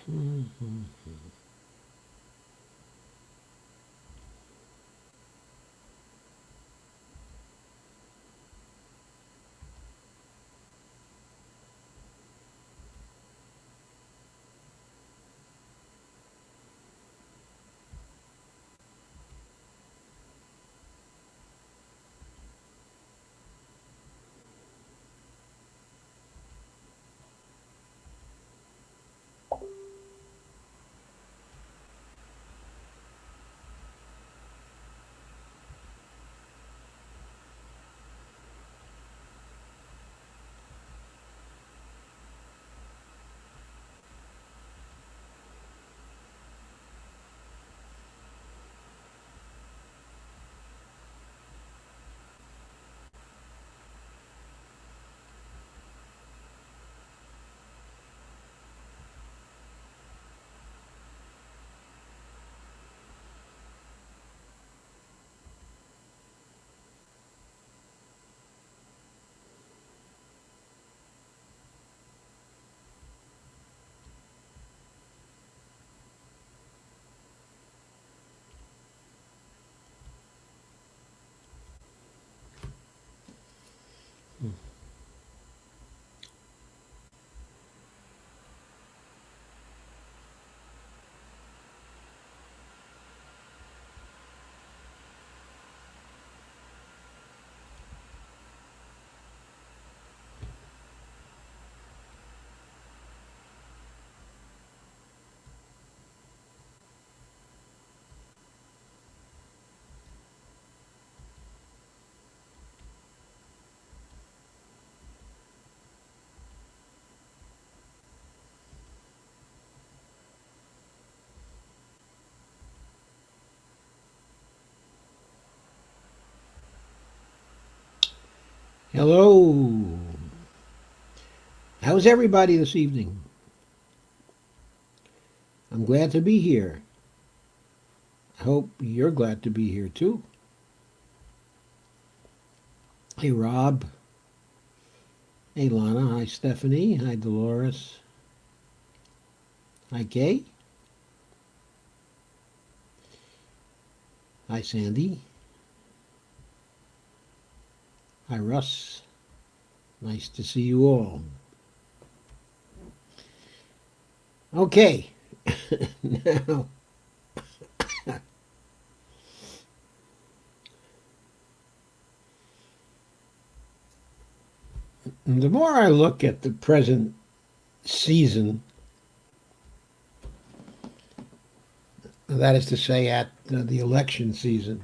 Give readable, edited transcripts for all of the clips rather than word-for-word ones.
Mhm. Hello. How's everybody this evening? I'm glad to be here. I hope you're glad to be here too. Hey, Rob. Hey, Lana. Hi, Stephanie. Hi, Dolores. Hi, Kay. Hi, Sandy. Hi, Russ. Nice to see you all. Okay. Now, the more I look at the present season, that is to say, at the election season,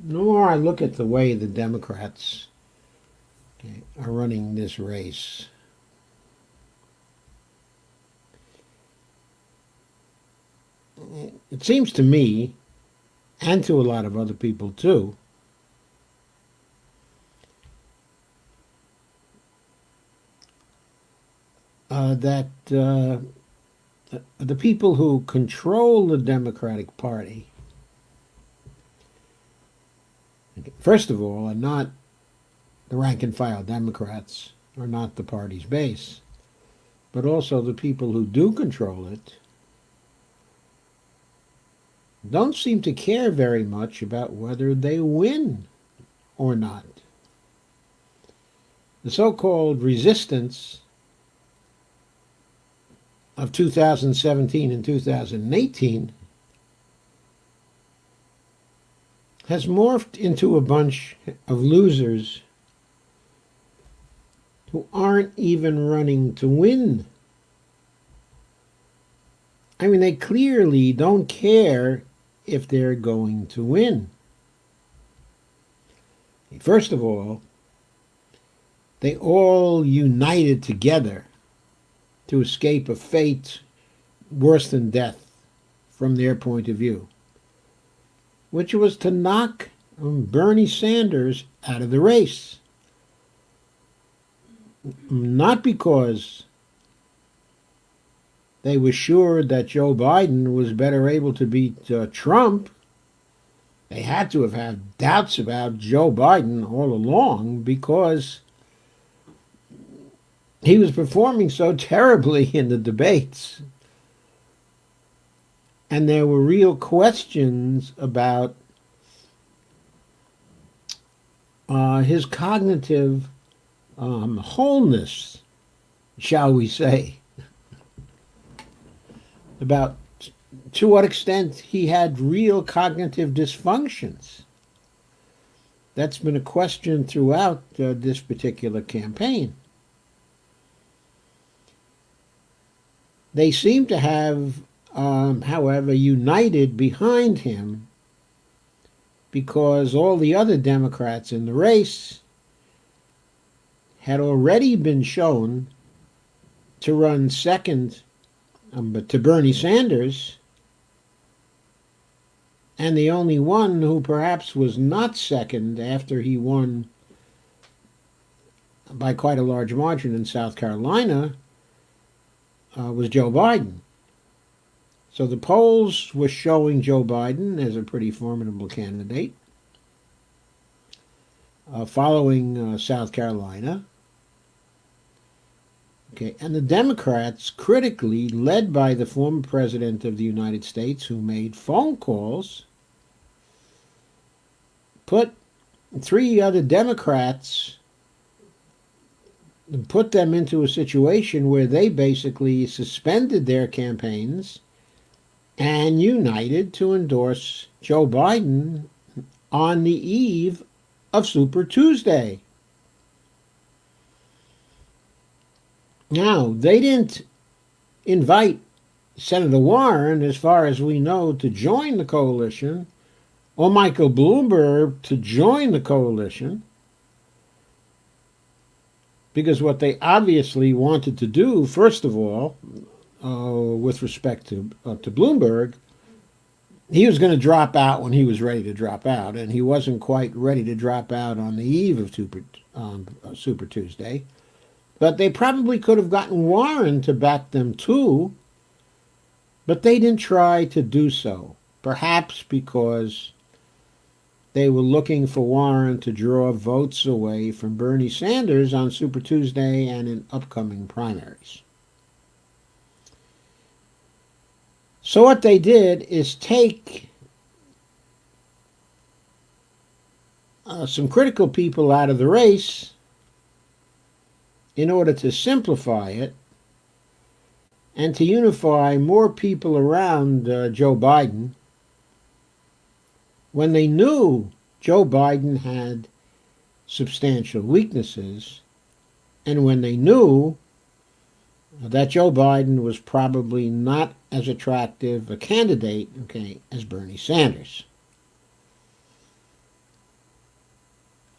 the more I look at the way the Democrats are running this race, it seems to me, and to a lot of other people too, that the people who control the Democratic Party, first of all, are not the rank and file Democrats, are not the party's base, but also the people who do control it don't seem to care very much about whether they win or not. The so-called resistance of 2017 and 2018 has morphed into a bunch of losers who aren't even running to win. I mean, they clearly don't care if they're going to win. First of all, they all united together to escape a fate worse than death from their point of view, which was to knock Bernie Sanders out of the race. Not because they were sure that Joe Biden was better able to beat Trump. They had to have had doubts about Joe Biden all along because he was performing so terribly in the debates, and there were real questions about his cognitive wholeness, shall we say, about to what extent he had real cognitive dysfunctions. That's been a question throughout this particular campaign. They seem to have, however, united behind him because all the other Democrats in the race had already been shown to run second to Bernie Sanders, and the only one who perhaps was not second after he won by quite a large margin in South Carolina was Joe Biden. So the polls were showing Joe Biden as a pretty formidable candidate following South Carolina. Okay, and the Democrats, critically led by the former president of the United States, who made phone calls, put three other Democrats and put them into a situation where they basically suspended their campaigns and united to endorse Joe Biden on the eve of Super Tuesday. Now, they didn't invite Senator Warren, as far as we know, to join the coalition, or Michael Bloomberg to join the coalition, because what they obviously wanted to do, first of all, with respect to Bloomberg, he was going to drop out when he was ready to drop out, and he wasn't quite ready to drop out on the eve of Super Tuesday. But they probably could have gotten Warren to back them too, but they didn't try to do so, perhaps because they were looking for Warren to draw votes away from Bernie Sanders on Super Tuesday and in upcoming primaries. So what they did is take some critical people out of the race in order to simplify it and to unify more people around Joe Biden, when they knew Joe Biden had substantial weaknesses, and when they knew that Joe Biden was probably not as attractive a candidate, as Bernie Sanders.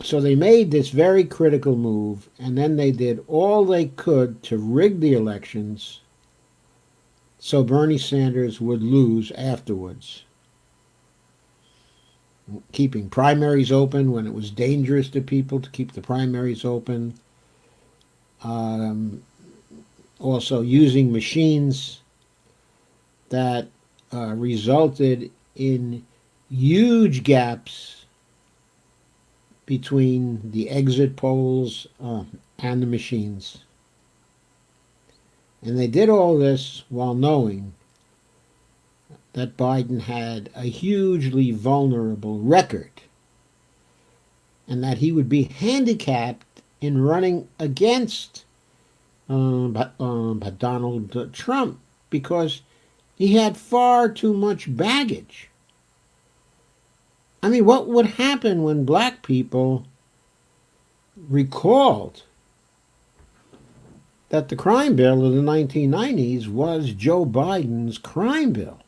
So they made this very critical move, and then they did all they could to rig the elections so Bernie Sanders would lose afterwards. Keeping primaries open when it was dangerous to people to keep the primaries open. Also using machines that resulted in huge gaps between the exit polls and the machines. And they did all this while knowing that Biden had a hugely vulnerable record and that he would be handicapped in running against Donald Trump because he had far too much baggage. I mean, what would happen when black people recalled that the crime bill of the 1990s was Joe Biden's crime bill,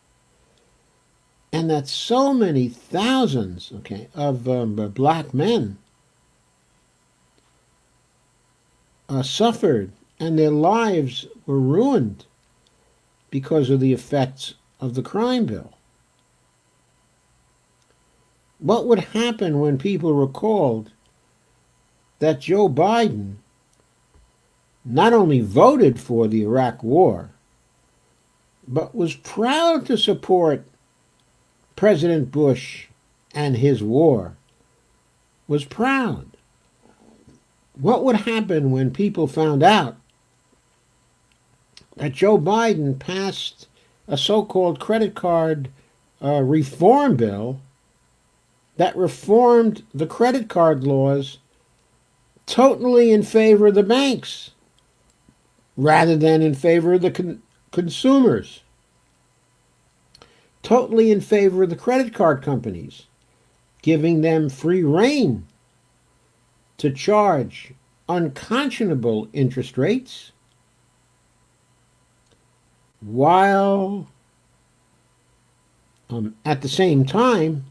and that so many thousands, of black men suffered and their lives were ruined because of the effects of the crime bill? What would happen when people recalled that Joe Biden not only voted for the Iraq War, but was proud to support President Bush and his war, was proud? What would happen when people found out that Joe Biden passed a so-called credit card reform bill that reformed the credit card laws totally in favor of the banks rather than in favor of the consumers. Totally in favor of the credit card companies, giving them free rein to charge unconscionable interest rates, while at the same time,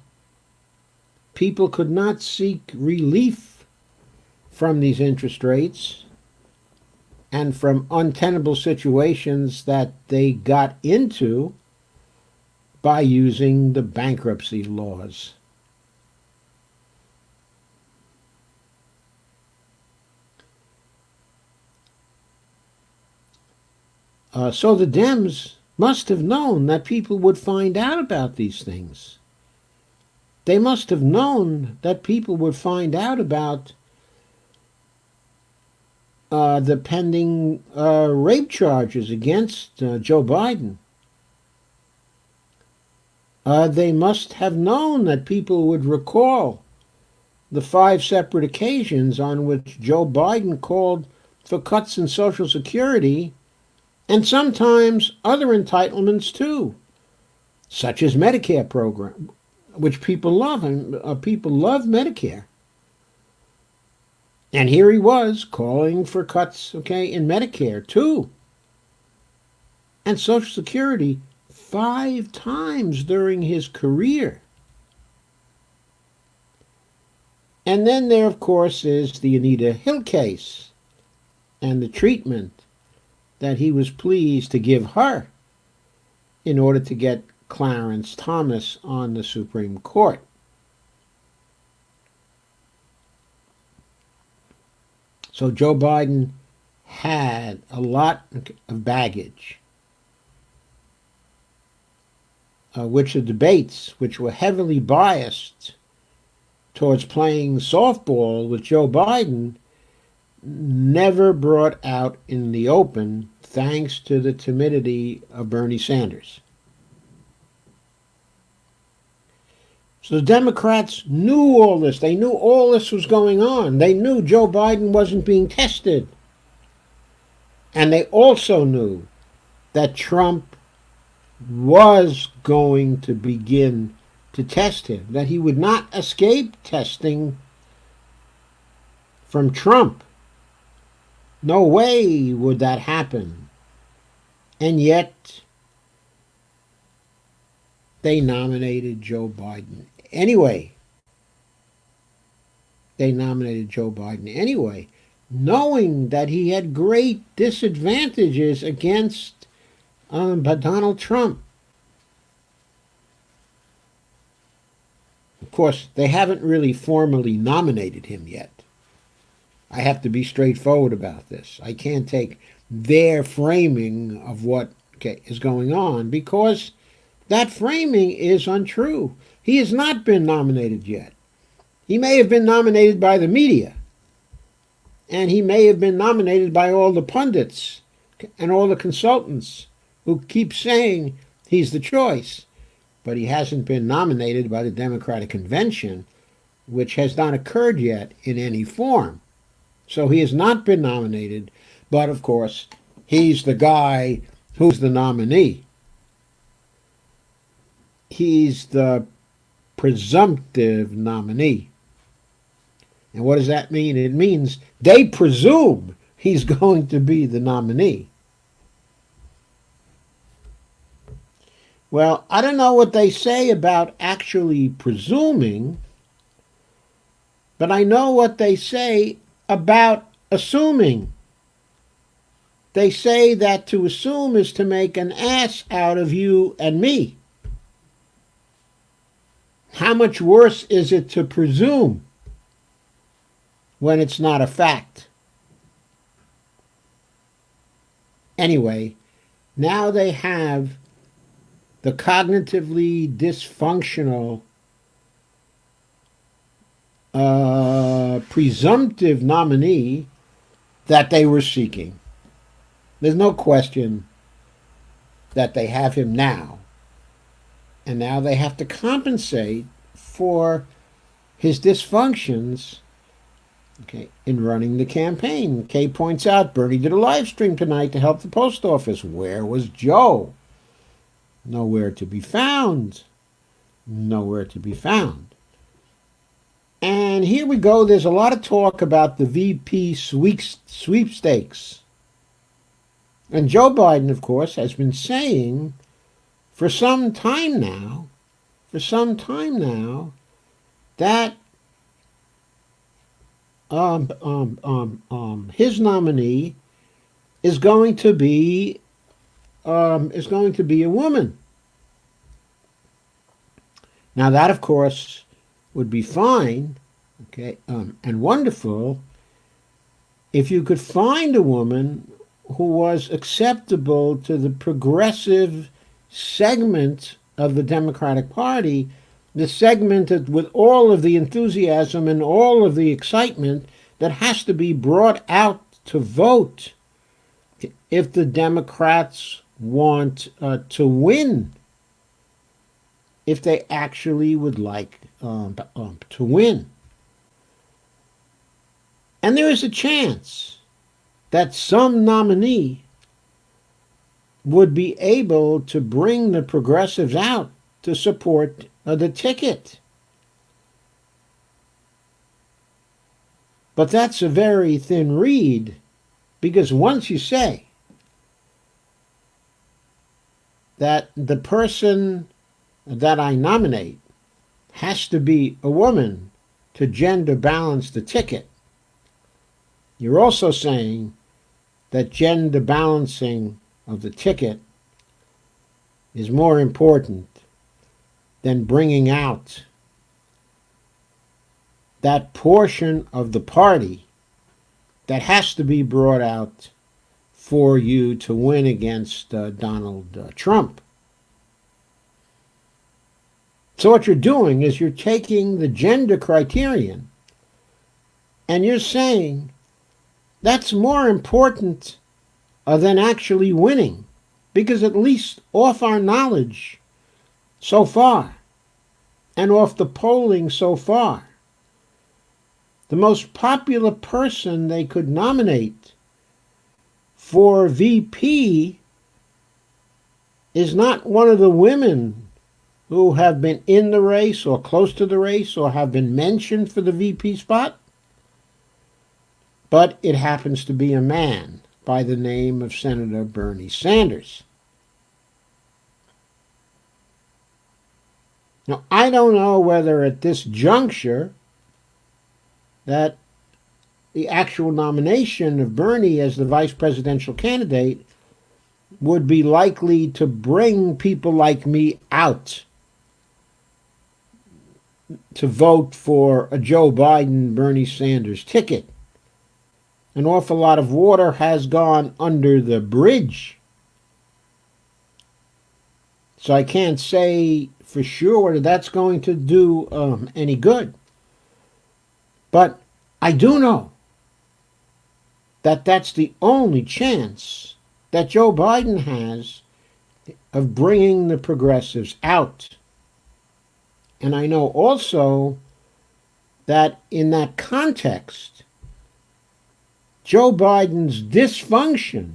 people could not seek relief from these interest rates and from untenable situations that they got into by using the bankruptcy laws. So the Dems must have known that people would find out about these things. They must have known that people would find out about the pending rape charges against Joe Biden. They must have known that people would recall the 5 separate occasions on which Joe Biden called for cuts in Social Security and sometimes other entitlements too, such as Medicare program, which people love, and people love Medicare. And here he was calling for cuts, in Medicare too, and Social Security 5 times during his career. And then there, of course, is the Anita Hill case and the treatment that he was pleased to give her in order to get Clarence Thomas on the Supreme Court. So Joe Biden had a lot of baggage, which the debates, which were heavily biased towards playing softball with Joe Biden, never brought out in the open, thanks to the timidity of Bernie Sanders. So the Democrats knew all this. They knew all this was going on. They knew Joe Biden wasn't being tested. And they also knew that Trump was going to begin to test him, that he would not escape testing from Trump. No way would that happen. And yet, they nominated Joe Biden anyway. They nominated Joe Biden anyway, knowing that he had great disadvantages against Donald Trump. Of course, they haven't really formally nominated him yet. I have to be straightforward about this. I can't take their framing of what is going on, because that framing is untrue. He has not been nominated yet. He may have been nominated by the media, and he may have been nominated by all the pundits and all the consultants who keep saying he's the choice, but he hasn't been nominated by the Democratic Convention, which has not occurred yet in any form. So he has not been nominated, but of course, he's the guy who's the nominee. He's the presumptive nominee. And what does that mean? It means they presume he's going to be the nominee. Well, I don't know what they say about actually presuming, but I know what they say about assuming. They say that to assume is to make an ass out of you and me. How much worse is it to presume when it's not a fact? Anyway, now they have the cognitively dysfunctional presumptive nominee that they were seeking. There's no question that they have him now, and now they have to compensate for his dysfunctions, okay, in running the campaign. Kay points out Bernie did a live stream tonight to help the post office. Where was Joe? Nowhere to be found. Nowhere to be found. And here we go. There's a lot of talk about the VP sweepstakes. And Joe Biden, of course, has been saying for some time now, that his nominee is going to be a woman. Now that, of course, would be fine, okay, and wonderful if you could find a woman who was acceptable to the progressive segment of the Democratic Party, the segment that, with all of the enthusiasm and all of the excitement, that has to be brought out to vote if the Democrats want to win, if they actually would like to win. And there is a chance that some nominee would be able to bring the progressives out to support the ticket. But that's a very thin reed, because once you say that the person that I nominate has to be a woman to gender balance the ticket, you're also saying that gender balancing of the ticket is more important than bringing out that portion of the party that has to be brought out for you to win against Donald Trump. So what you're doing is you're taking the gender criterion and you're saying that's more important than actually winning, because at least off our knowledge so far and off the polling so far, the most popular person they could nominate for VP is not one of the women who have been in the race or close to the race or have been mentioned for the VP spot, but it happens to be a man by the name of Senator Bernie Sanders. Now, I don't know whether at this juncture that the actual nomination of Bernie as the vice presidential candidate would be likely to bring people like me out to vote for a Joe Biden-Bernie Sanders ticket. An awful lot of water has gone under the bridge. So I can't say for sure whether that's going to do any good. But I do know that that's the only chance that Joe Biden has of bringing the progressives out. And I know also that in that context, Joe Biden's dysfunction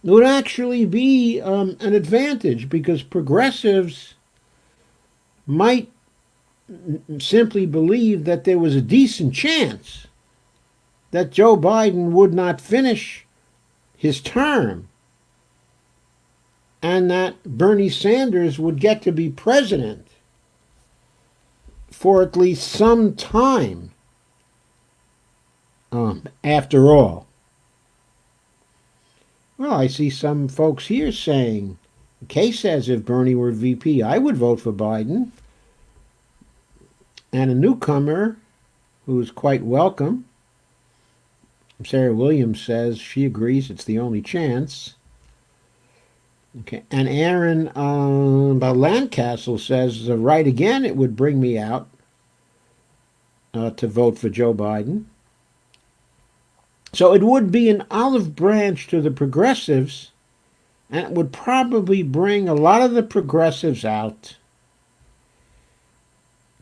would actually be an advantage, because progressives might simply believe that there was a decent chance that Joe Biden would not finish his term and that Bernie Sanders would get to be president for at least some time after all. Well, I see some folks here saying, Kay says if Bernie were VP, I would vote for Biden. And a newcomer who is quite welcome, Sarah Williams, says she agrees it's the only chance. Okay, and Aaron Landcastle says, right again, it would bring me out to vote for Joe Biden. So it would be an olive branch to the progressives, and it would probably bring a lot of the progressives out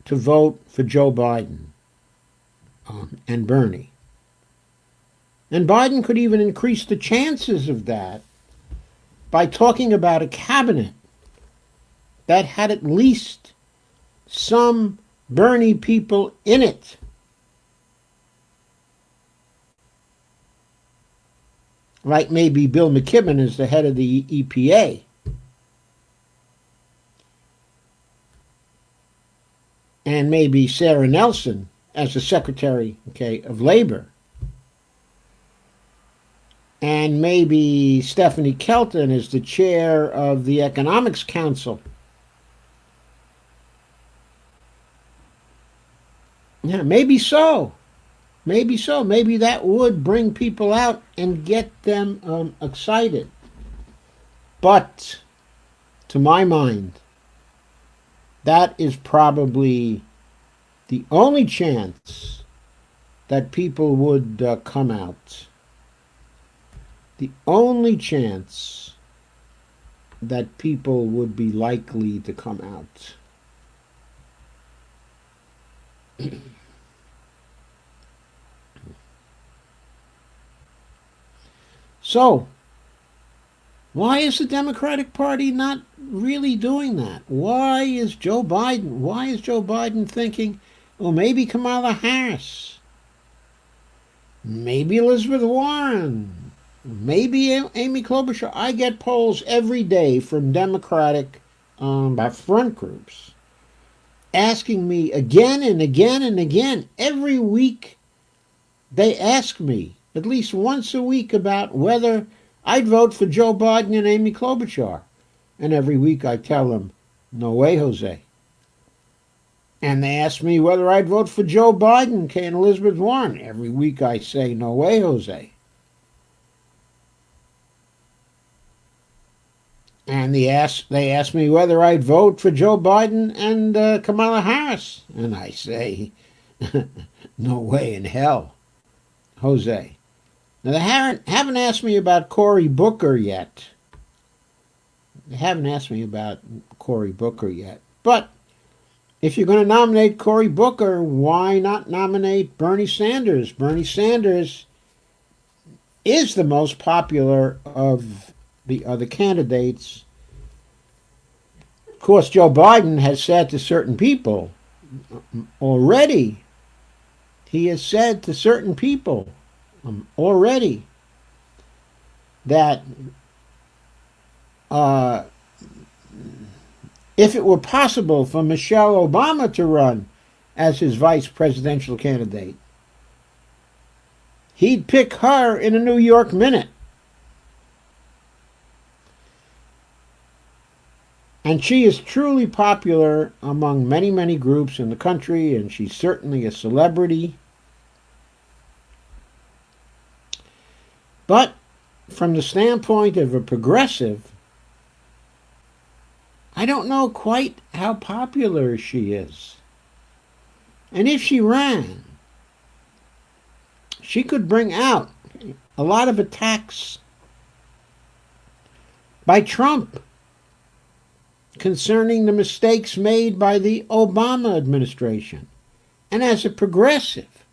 to vote for Joe Biden and Bernie. And Biden could even increase the chances of that by talking about a cabinet that had at least some Bernie people in it. Like maybe Bill McKibben as the head of the EPA. And maybe Sarah Nelson as the Secretary, of Labor. And maybe Stephanie Kelton as the chair of the Economics Council. Yeah, maybe so. Maybe so. Maybe that would bring people out and get them excited. But, to my mind, that is probably the only chance that people would come out. The only chance that people would be likely to come out. So, why is the Democratic Party not really doing that? Why is Joe Biden thinking, well, maybe Kamala Harris, maybe Elizabeth Warren, maybe Amy Klobuchar? I get polls every day from Democratic front groups asking me again and again and again. Every week they ask me at least once a week about whether I'd vote for Joe Biden and Amy Klobuchar. And every week I tell them, no way, Jose. And they ask me whether I'd vote for Joe Biden and Elizabeth Warren. Every week I say, no way, Jose. And they ask me whether I'd vote for Joe Biden and Kamala Harris. And I say, no way in hell, Jose. Now, they haven't asked me about Cory Booker yet. They haven't asked me about Cory Booker yet. But if you're going to nominate Cory Booker, why not nominate Bernie Sanders? Bernie Sanders is the most popular of the other candidates. Of course, Joe Biden has said to certain people already, he has said to certain people already that if it were possible for Michelle Obama to run as his vice presidential candidate, he'd pick her in a New York minute. And she is truly popular among many, many groups in the country, and she's certainly a celebrity. But from the standpoint of a progressive, I don't know quite how popular she is. And if she ran, she could bring out a lot of attacks by Trump concerning the mistakes made by the Obama administration. And as a progressive,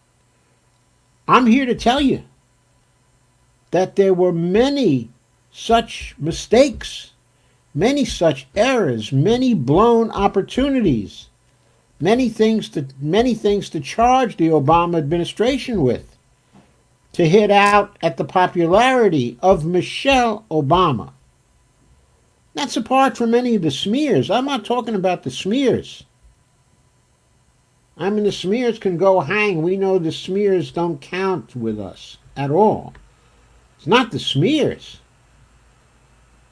I'm here to tell you that there were many such mistakes, many such errors, many blown opportunities, many things to charge the Obama administration with, to hit out at the popularity of Michelle Obama. That's apart from any of the smears. I'm not talking about the smears. I mean, the smears can go hang. We know the smears don't count with us at all. It's not the smears.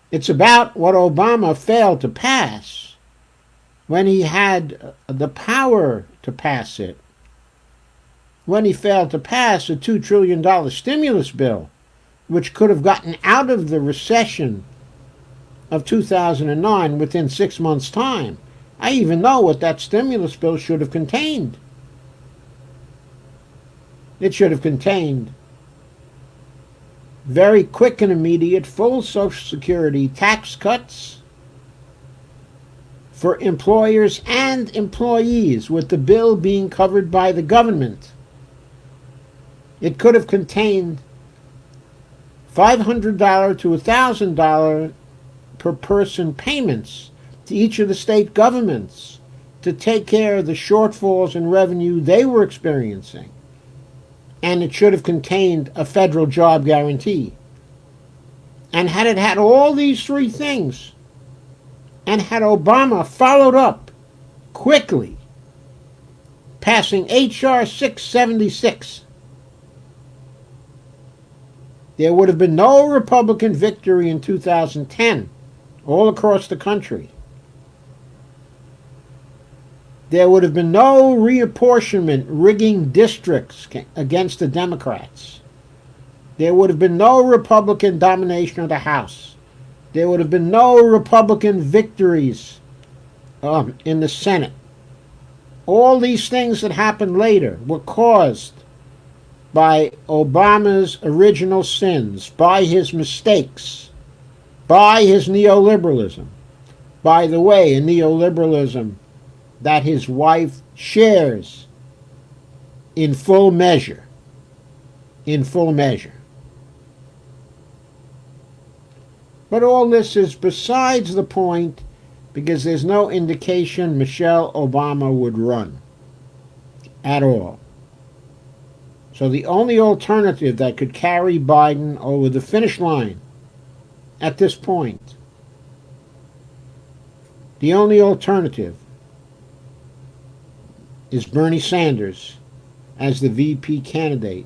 It's about what Obama failed to pass when he had the power to pass it. When he failed to pass a $2 trillion stimulus bill, which could have gotten out of the recession of 2009 within 6 months' time. I even know what that stimulus bill should have contained. It should have contained very quick and immediate full Social Security tax cuts for employers and employees, with the bill being covered by the government. It could have contained $500 to $1,000 per person payments to each of the state governments to take care of the shortfalls in revenue they were experiencing. And it should have contained a federal job guarantee. And had it had all these three things, and had Obama followed up quickly, passing H.R. 676, there would have been no Republican victory in 2010 all across the country. There would have been no reapportionment rigging districts against the Democrats. There would have been no Republican domination of the House. There would have been no Republican victories in the Senate. All these things that happened later were caused by Obama's original sins, by his mistakes, by his neoliberalism. By the way, a neoliberalism that his wife shares in full measure. In full measure. But all this is besides the point, because there's no indication Michelle Obama would run at all. So the only alternative that could carry Biden over the finish line at this point, the only alternative is Bernie Sanders as the VP candidate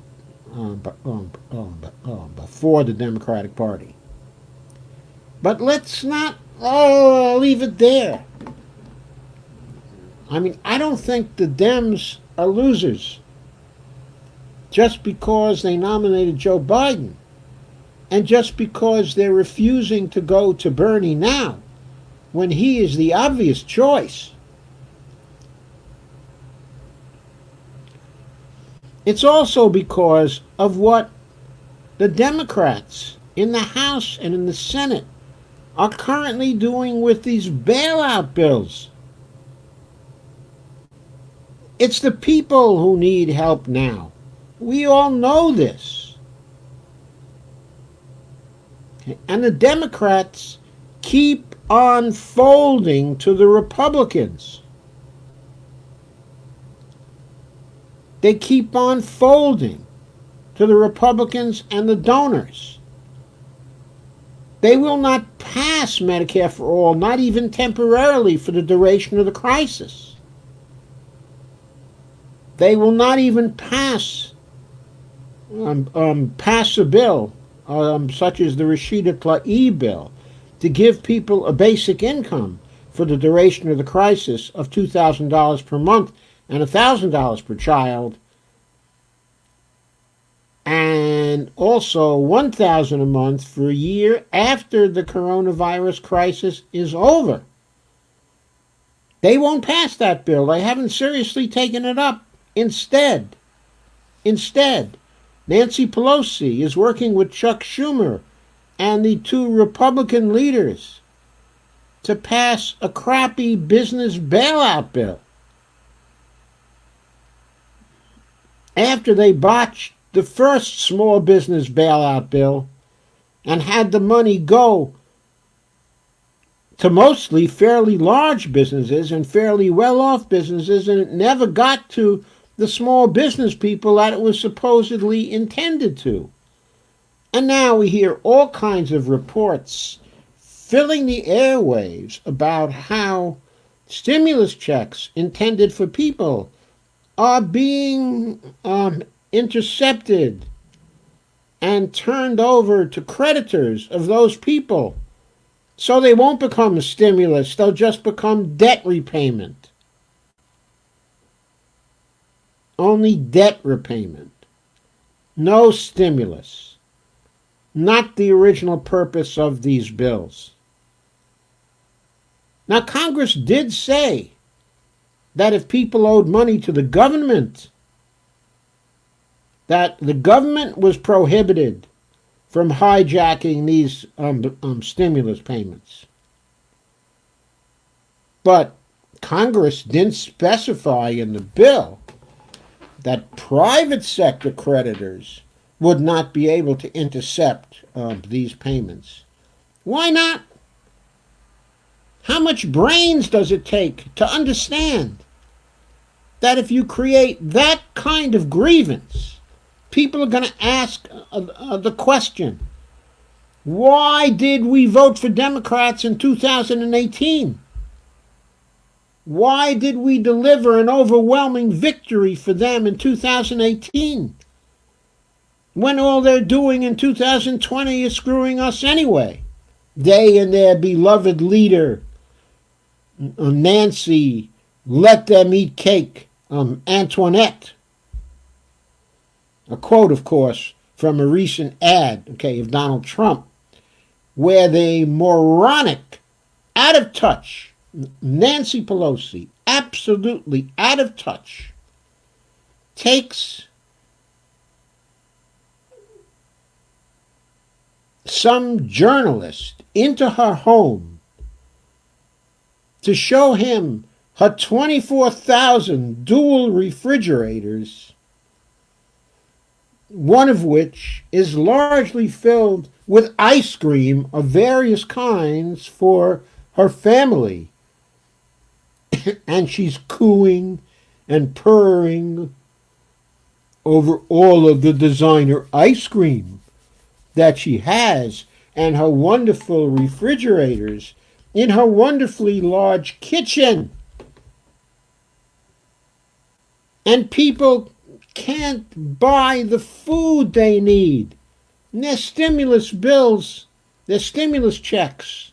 before the Democratic Party. But let's not leave it there. I mean, I don't think the Dems are losers just because they nominated Joe Biden, and just because they're refusing to go to Bernie now, when he is the obvious choice. It's also because of what the Democrats in the House and in the Senate are currently doing with these bailout bills. It's the people who need help now. We all know this. And the Democrats keep on folding to the Republicans. They keep on folding to the Republicans and the donors. They will not pass Medicare for all, not even temporarily for the duration of the crisis. They will not even pass a bill such as the Rashida Tlaib bill to give people a basic income for the duration of the crisis of $2,000 per month and $1,000 per child, and also $1,000 a month for a year after the coronavirus crisis is over. They won't pass that bill. They haven't seriously taken it up. Instead, Nancy Pelosi is working with Chuck Schumer and the two Republican leaders to pass a crappy business bailout bill after they botched the first small business bailout bill and had the money go to mostly fairly large businesses and fairly well-off businesses, and it never got to the small business people that it was supposedly intended to. And now we hear all kinds of reports filling the airwaves about how stimulus checks intended for people are being intercepted and turned over to creditors of those people. So they won't become a stimulus, they'll just become debt repayment. Only debt repayment. No stimulus. Not the original purpose of these bills. Now, Congress did say that if people owed money to the government, that the government was prohibited from hijacking these stimulus payments. But Congress didn't specify in the bill that private sector creditors would not be able to intercept these payments. Why not? How much brains does it take to understand that if you create that kind of grievance, people are going to ask the question, why did we vote for Democrats in 2018? Why did we deliver an overwhelming victory for them in 2018? When all they're doing in 2020 is screwing us anyway. They and their beloved leader, Nancy, let them eat cake, Antoinette. A quote, of course, from a recent ad, of Donald Trump, where the moronic, out of touch, Nancy Pelosi, absolutely out of touch, takes some journalist into her home to show him her 24,000 dual refrigerators, one of which is largely filled with ice cream of various kinds for her family. And she's cooing and purring over all of the designer ice cream that she has and her wonderful refrigerators in her wonderfully large kitchen. And people can't buy the food they need. And their stimulus bills, their stimulus checks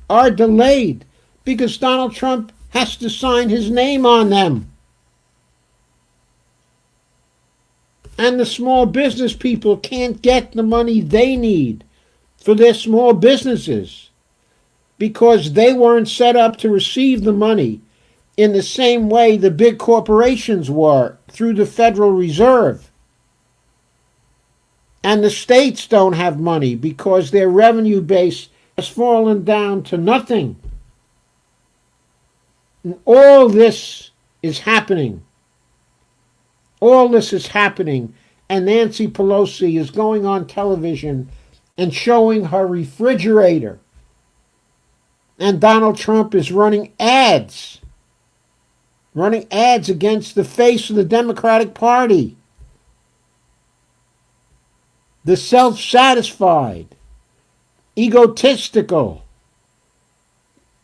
are delayed because Donald Trump has to sign his name on them. And the small business people can't get the money they need for their small businesses because they weren't set up to receive the money in the same way the big corporations were through the Federal Reserve. And the states don't have money because their revenue base has fallen down to nothing. And all this is happening. All this is happening, and Nancy Pelosi is going on television and showing her refrigerator. And Donald Trump is running ads against the face of the Democratic Party. The self-satisfied, egotistical,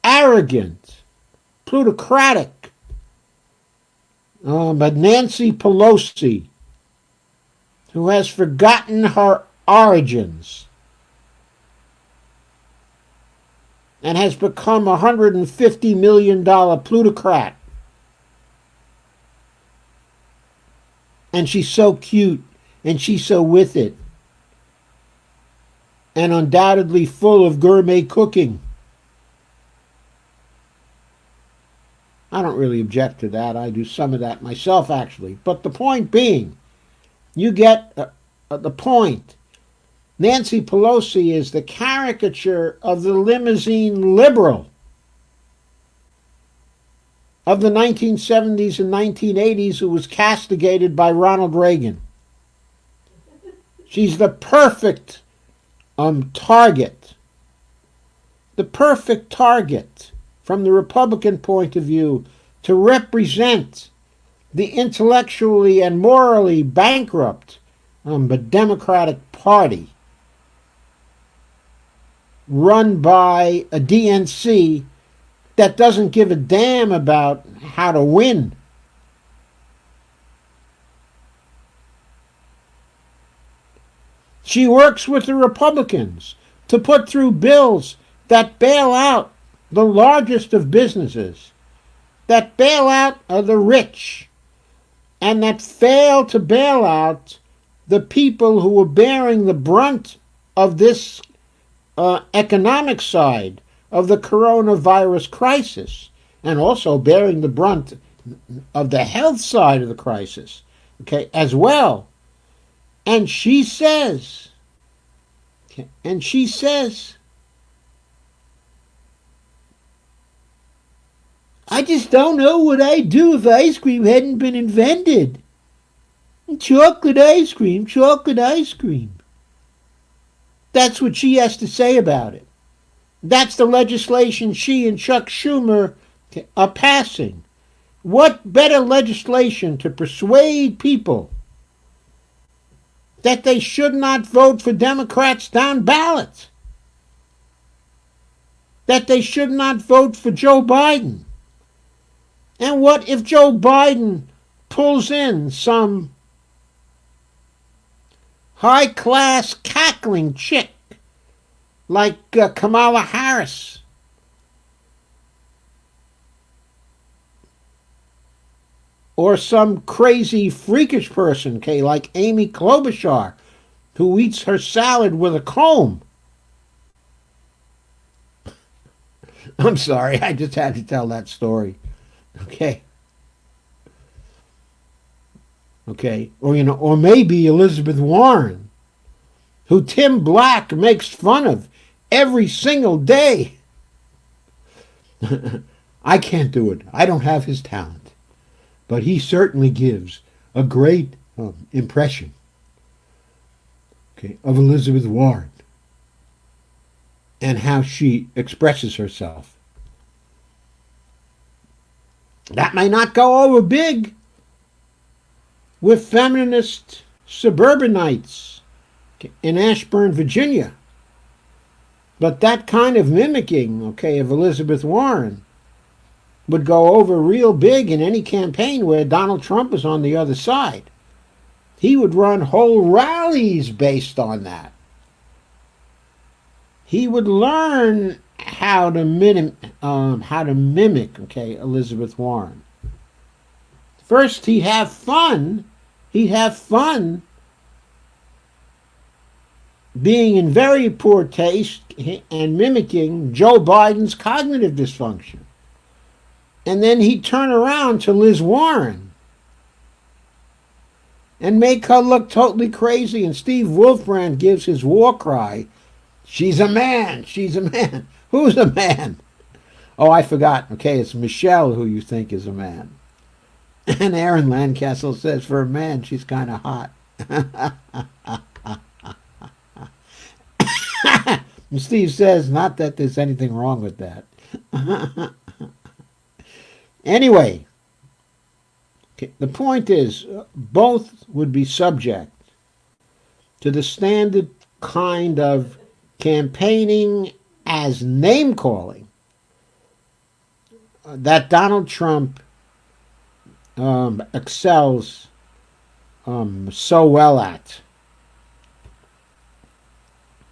arrogant, plutocratic, but Nancy Pelosi, who has forgotten her origins and has become a $150 million plutocrat. And she's so cute, and she's so with it, and undoubtedly full of gourmet cooking. I don't really object to that. I do some of that myself, actually. But the point being, you get the point. Nancy Pelosi is the caricature of the limousine liberal of the 1970s and 1980s who was castigated by Ronald Reagan. She's the perfect target. The perfect target from the Republican point of view to represent the intellectually and morally bankrupt Democratic Party run by a DNC that doesn't give a damn about how to win. She works with the Republicans to put through bills that bail out the largest of businesses, that bail out the rich, and that fail to bail out the people who are bearing the brunt of this economic side of the coronavirus crisis, and also bearing the brunt of the health side of the crisis, as well. And she says And she says, I just don't know what I'd do if ice cream hadn't been invented. Chocolate ice cream, chocolate ice cream. That's what she has to say about it. That's the legislation she and Chuck Schumer are passing. What better legislation to persuade people that they should not vote for Democrats down ballot? That they should not vote for Joe Biden? And what if Joe Biden pulls in some high-class cackling chick like Kamala Harris? Or some crazy freakish person, okay, like Amy Klobuchar, who eats her salad with a comb. I'm sorry, I just had to tell that story. Okay. Okay. Or maybe Elizabeth Warren, who Tim Black makes fun of every single day. I can't do it. I don't have his talent. But he certainly gives a great impression, okay, of Elizabeth Warren and how she expresses herself. That may not go over big with feminist suburbanites in Ashburn, Virginia. But that kind of mimicking, okay, of Elizabeth Warren would go over real big in any campaign where Donald Trump is on the other side. He would run whole rallies based on that. He would learn how to mimic, okay, Elizabeth Warren. First, he'd have fun. He'd have fun being in very poor taste and mimicking Joe Biden's cognitive dysfunction. And then he'd turn around to Liz Warren and make her look totally crazy. And Steve Wolfbrand gives his war cry, she's a man, she's a man. Who's a man? Oh, I forgot. Okay, it's Michelle who you think is a man. And Aaron Lancaster says, for a man, she's kind of hot. And Steve says, not that there's anything wrong with that. Anyway, okay, the point is, both would be subject to the standard kind of campaigning as name-calling that Donald Trump excels so well at.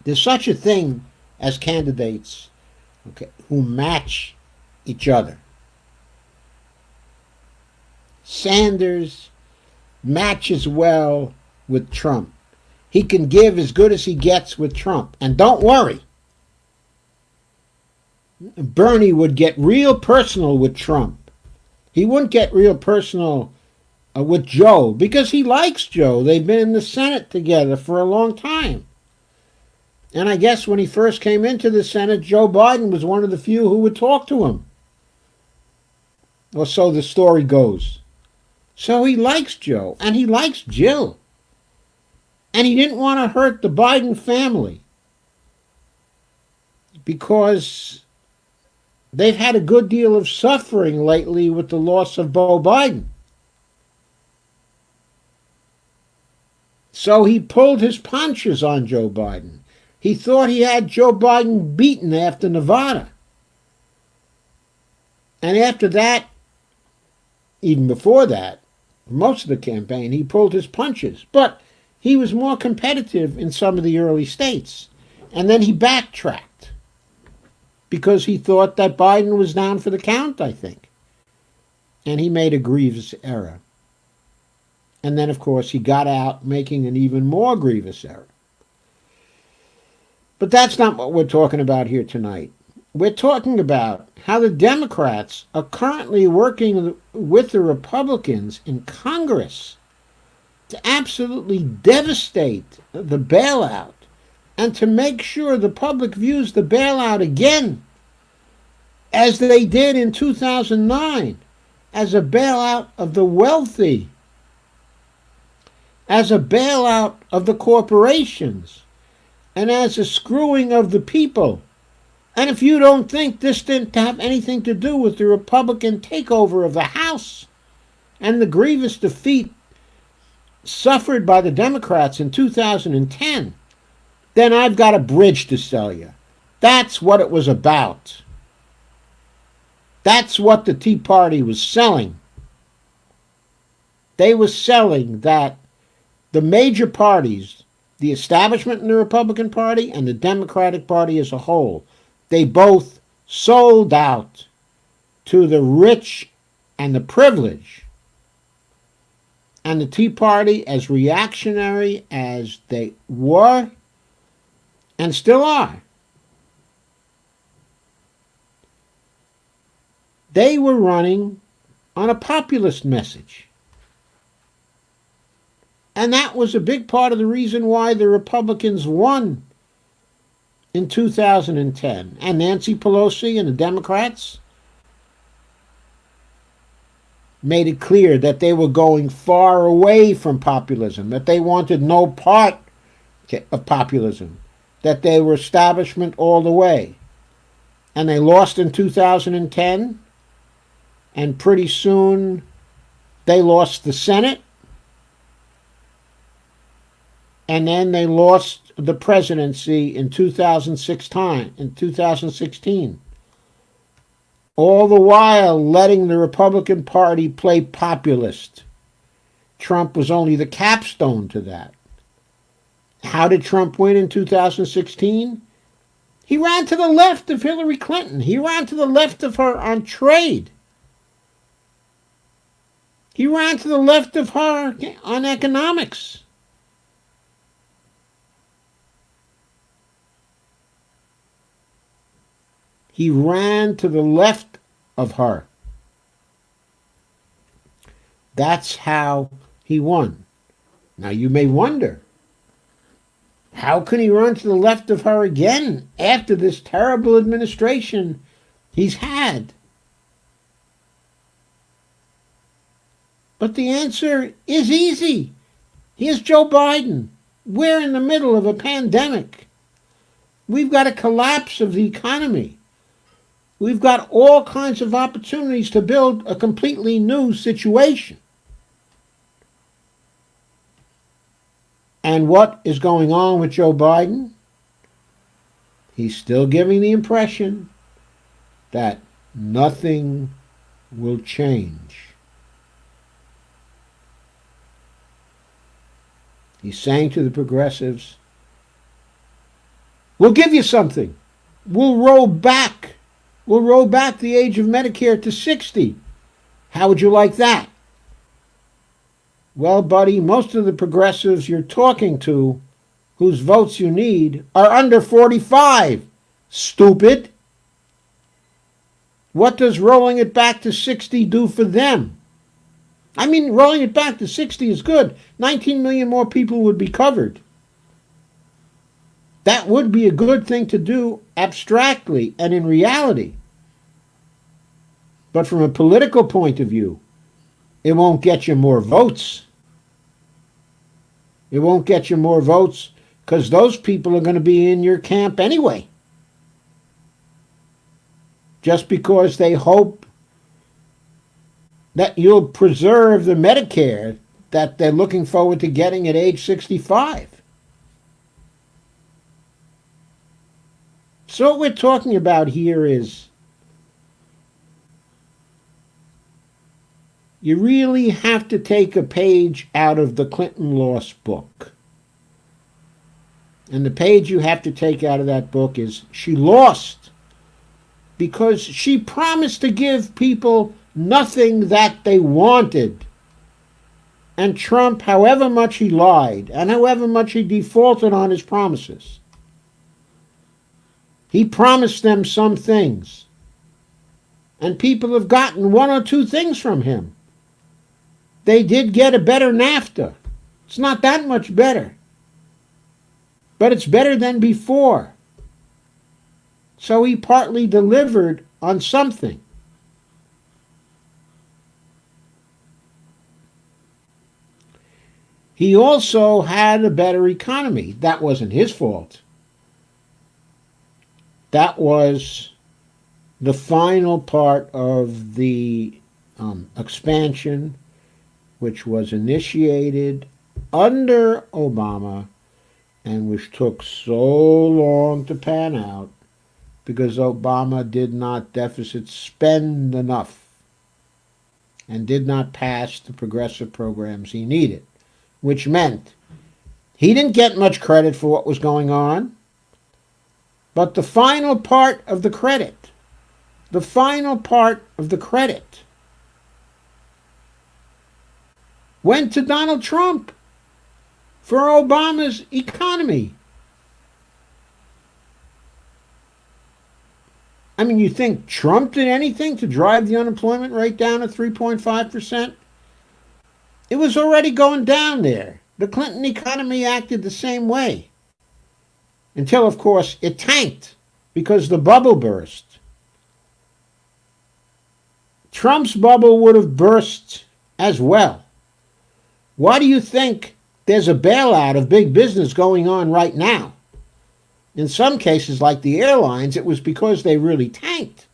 There's such a thing as candidates, okay, who match each other. Sanders matches well with Trump. He can give as good as he gets with Trump. And don't worry, Bernie would get real personal with Trump. He wouldn't get real personal with Joe because he likes Joe. They've been in the Senate together for a long time. And I guess when he first came into the Senate, Joe Biden was one of the few who would talk to him. Or so the story goes. So he likes Joe, and he likes Jill. And he didn't want to hurt the Biden family because they've had a good deal of suffering lately with the loss of Beau Biden. So he pulled his punches on Joe Biden. He thought he had Joe Biden beaten after Nevada. And after that, even before that, most of the campaign, he pulled his punches. But he was more competitive in some of the early states. And then he backtracked because he thought that Biden was down for the count, I think. And he made a grievous error. And then, of course, he got out making an even more grievous error. But that's not what we're talking about here tonight. We're talking about how the Democrats are currently working with the Republicans in Congress to absolutely devastate the bailout and to make sure the public views the bailout again, as they did in 2009, as a bailout of the wealthy, as a bailout of the corporations, and as a screwing of the people. And if you don't think this didn't have anything to do with the Republican takeover of the House and the grievous defeat suffered by the Democrats in 2010, then I've got a bridge to sell you. That's what it was about. That's what the Tea Party was selling. They were selling that the major parties, the establishment in the Republican Party and the Democratic Party as a whole, they both sold out to the rich and the privileged. And the Tea Party, as reactionary as they were and still are, they were running on a populist message. And that was a big part of the reason why the Republicans won in 2010. And Nancy Pelosi and the Democrats made it clear that they were going far away from populism, that they wanted no part of populism, that they were establishment all the way. And they lost in 2010, and pretty soon they lost the Senate, and then they lost the presidency in 2016. All the while letting the Republican Party play populist. Trump was only the capstone to that. How did Trump win in 2016? He ran to the left of Hillary Clinton. He ran to the left of her on trade. He ran to the left of her on economics. He ran to the left of her. That's how he won. Now you may wonder, how can he run to the left of her again after this terrible administration he's had? But the answer is easy. Here's Joe Biden. We're in the middle of a pandemic. We've got a collapse of the economy. We've got all kinds of opportunities to build a completely new situation. And what is going on with Joe Biden? He's still giving the impression that nothing will change. He's saying to the progressives, we'll give you something. We'll roll back the age of Medicare to 60. How would you like that? Well, buddy, most of the progressives you're talking to, whose votes you need, are under 45. Stupid. What does rolling it back to 60 do for them? I mean, rolling it back to 60 is good. 19 million more people would be covered. That would be a good thing to do abstractly and in reality. But from a political point of view, it won't get you more votes. It won't get you more votes because those people are going to be in your camp anyway. Just because they hope that you'll preserve the Medicare that they're looking forward to getting at age 65. So what we're talking about here is you really have to take a page out of the Clinton Loss book. And the page you have to take out of that book is she lost because she promised to give people nothing that they wanted. And Trump, however much he lied and however much he defaulted on his promises, he promised them some things. And people have gotten one or two things from him. They did get a better NAFTA. It's not that much better. but it's better than before. So he partly delivered on something. He also had a better economy. That wasn't his fault. That was the final part of the expansion, which was initiated under Obama and which took so long to pan out because Obama did not deficit spend enough and did not pass the progressive programs he needed, which meant he didn't get much credit for what was going on, but the final part of the credit went to Donald Trump for Obama's economy. I mean, you think Trump did anything to drive the unemployment rate down to 3.5%? It was already going down there. The Clinton economy acted the same way. Until, of course, it tanked because the bubble burst. Trump's bubble would have burst as well. Why do you think there's a bailout of big business going on right now? In some cases, like the airlines, it was because they really tanked.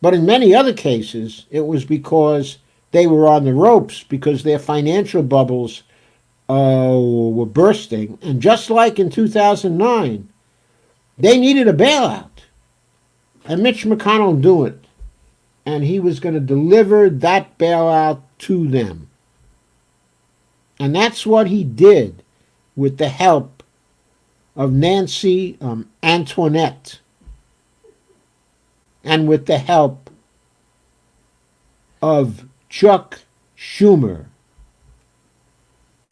But in many other cases, it was because they were on the ropes because their financial bubbles were bursting. And just like in 2009, they needed a bailout. And Mitch McConnell knew it. And he was going to deliver that bailout to them. And that's what he did with the help of Nancy Antoinette and with the help of Chuck Schumer,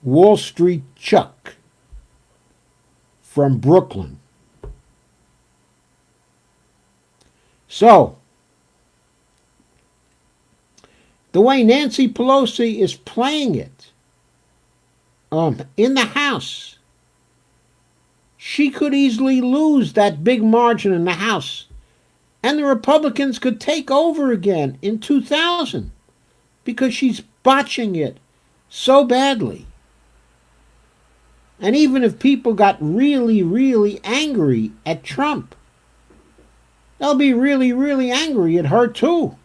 Wall Street Chuck from Brooklyn. So, the way Nancy Pelosi is playing it in the House, she could easily lose that big margin in the House, and the Republicans could take over again in 2000 because she's botching it so badly. And even if people got really, really angry at Trump, they'll be really, really angry at her too.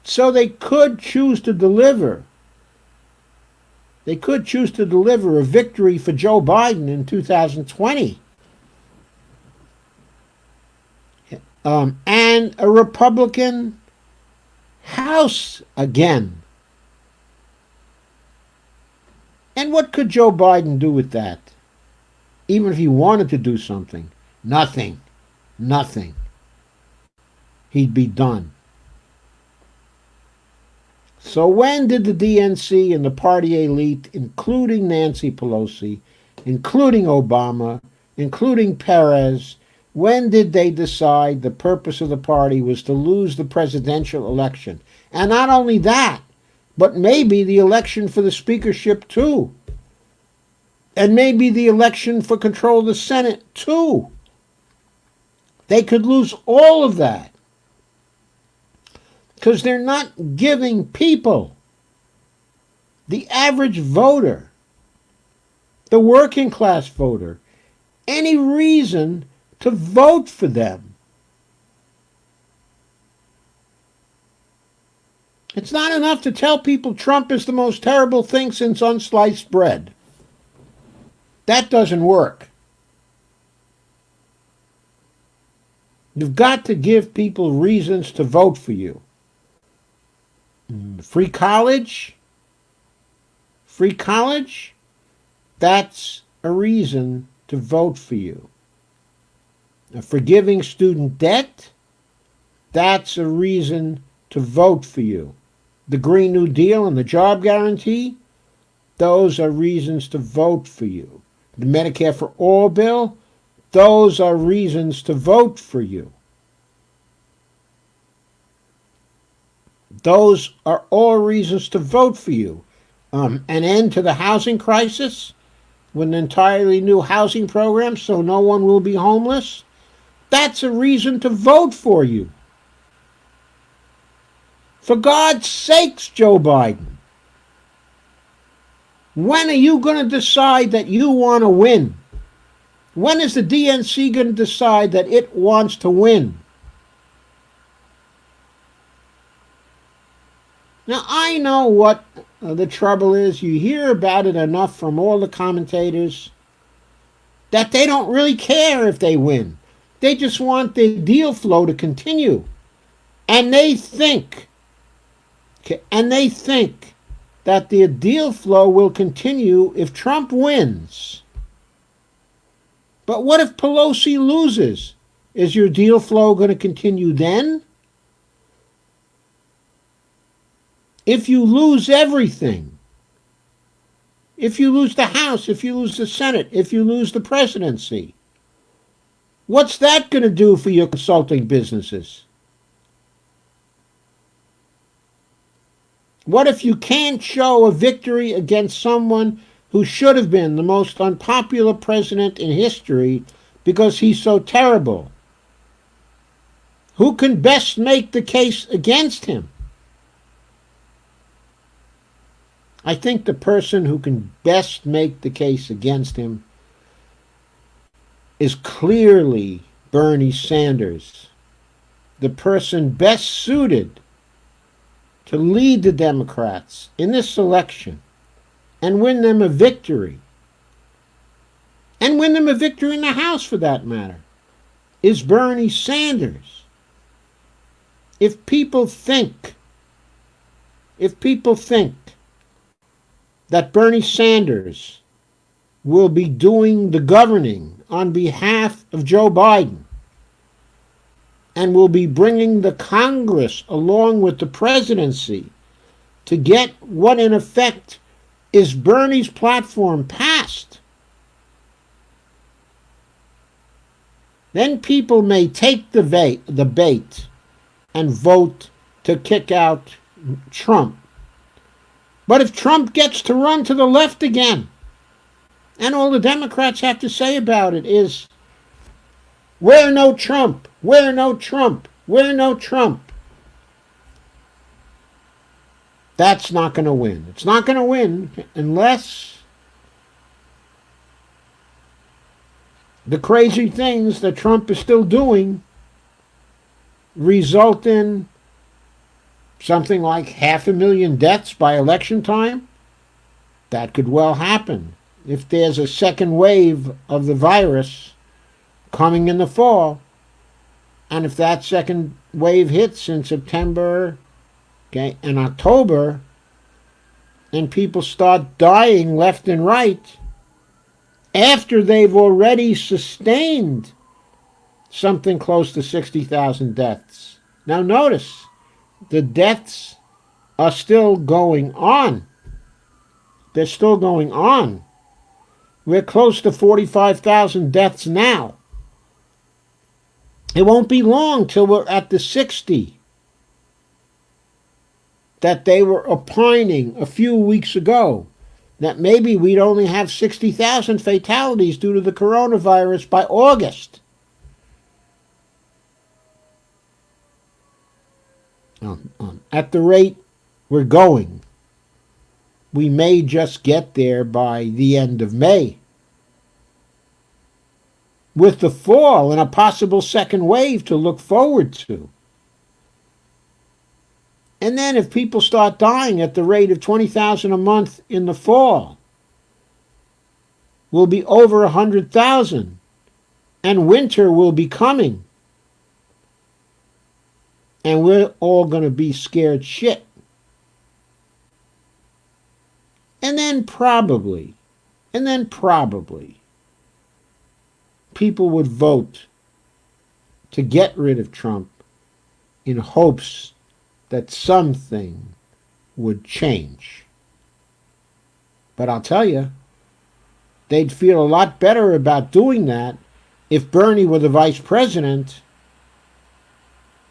So they could choose to deliver. They could choose to deliver a victory for Joe Biden in 2020. And a Republican House again. And what could Joe Biden do with that? Even if he wanted to do something. Nothing. Nothing. He'd be done. So when did the DNC and the party elite, including Nancy Pelosi, including Obama, including Perez, when did they decide the purpose of the party was to lose the presidential election? And not only that, but maybe the election for the speakership too. And maybe the election for control of the Senate too. They could lose all of that. Because they're not giving people, the average voter, the working class voter, any reason to vote for them. It's not enough to tell people Trump is the most terrible thing since unsliced bread. That doesn't work. You've got to give people reasons to vote for you. Free college? Free college? That's a reason to vote for you. Forgiving student debt? That's a reason to vote for you. The Green New Deal and the job guarantee? Those are reasons to vote for you. The Medicare for All bill? Those are reasons to vote for you. Those are all reasons to vote for you. An end to the housing crisis? with an entirely new housing program so no one will be homeless, that's a reason to vote for you. For God's sakes, Joe Biden, when are you going to decide that you want to win? When is the DNC going to decide that it wants to win? Now, I know what the trouble is. You hear about it enough from all the commentators that they don't really care if they win. They just want the deal flow to continue. And they think that the deal flow will continue if Trump wins. But what if Pelosi loses? Is your deal flow going to continue then? If you lose everything, if you lose the House, if you lose the Senate, if you lose the presidency, what's that going to do for your consulting businesses? What if you can't show a victory against someone who should have been the most unpopular president in history because he's so terrible? Who can best make the case against him? I think the person who can best make the case against him is clearly Bernie Sanders, the person best suited to lead the Democrats in this election and win them a victory, and win them a victory in the House for that matter, is Bernie Sanders. If people think that Bernie Sanders will be doing the governing on behalf of Joe Biden and will be bringing the Congress along with the presidency to get what in effect is Bernie's platform passed, then people may take the bait and vote to kick out Trump. But if Trump gets to run to the left again, and all the Democrats have to say about it is, we're no Trump, we're no Trump, we're no Trump, that's not going to win. It's not going to win unless the crazy things that Trump is still doing result in something like 500,000 deaths by election time. That could well happen if there's a second wave of the virus coming in the fall. And if that second wave hits in September, and October, and people start dying left and right after they've already sustained something close to 60,000 deaths. Now notice, the deaths are still going on. They're still going on. We're close to 45,000 deaths now. It won't be long till we're at the 60 that they were opining a few weeks ago, that maybe we'd only have 60,000 fatalities due to the coronavirus by August. At the rate we're going, we may just get there by the end of May. With the fall and a possible second wave to look forward to. And then if people start dying at the rate of 20,000 a month in the fall, we'll be over 100,000, and winter will be coming. And we're all going to be scared shit. And then probably, people would vote to get rid of Trump in hopes that something would change. But I'll tell you, they'd feel a lot better about doing that if Bernie were the vice president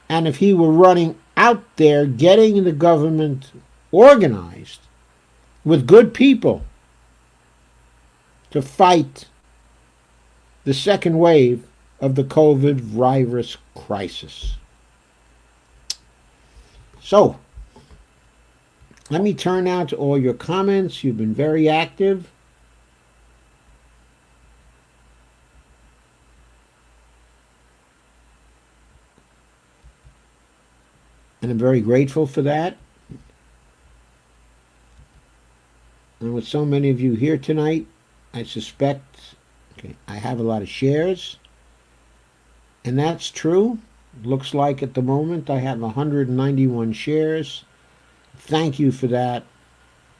and if he were running out there getting the government organized with good people to fight the second wave of the COVID virus crisis. So, let me turn now to all your comments. You've been very active. And I'm very grateful for that. And with so many of you here tonight, I suspect I have a lot of shares. And that's true. Looks like at the moment I have 191 shares. Thank you for that.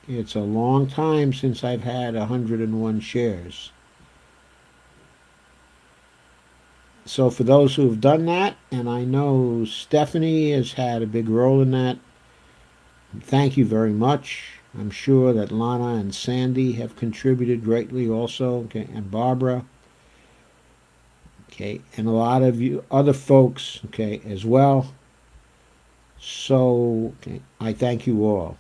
It's a long time since I've had 101 shares. So for those who have done that, and I know Stephanie has had a big role in that, thank you very much. I'm sure that Lana and Sandy have contributed greatly also, and Barbara, and a lot of you other folks, as well. So, I thank you all.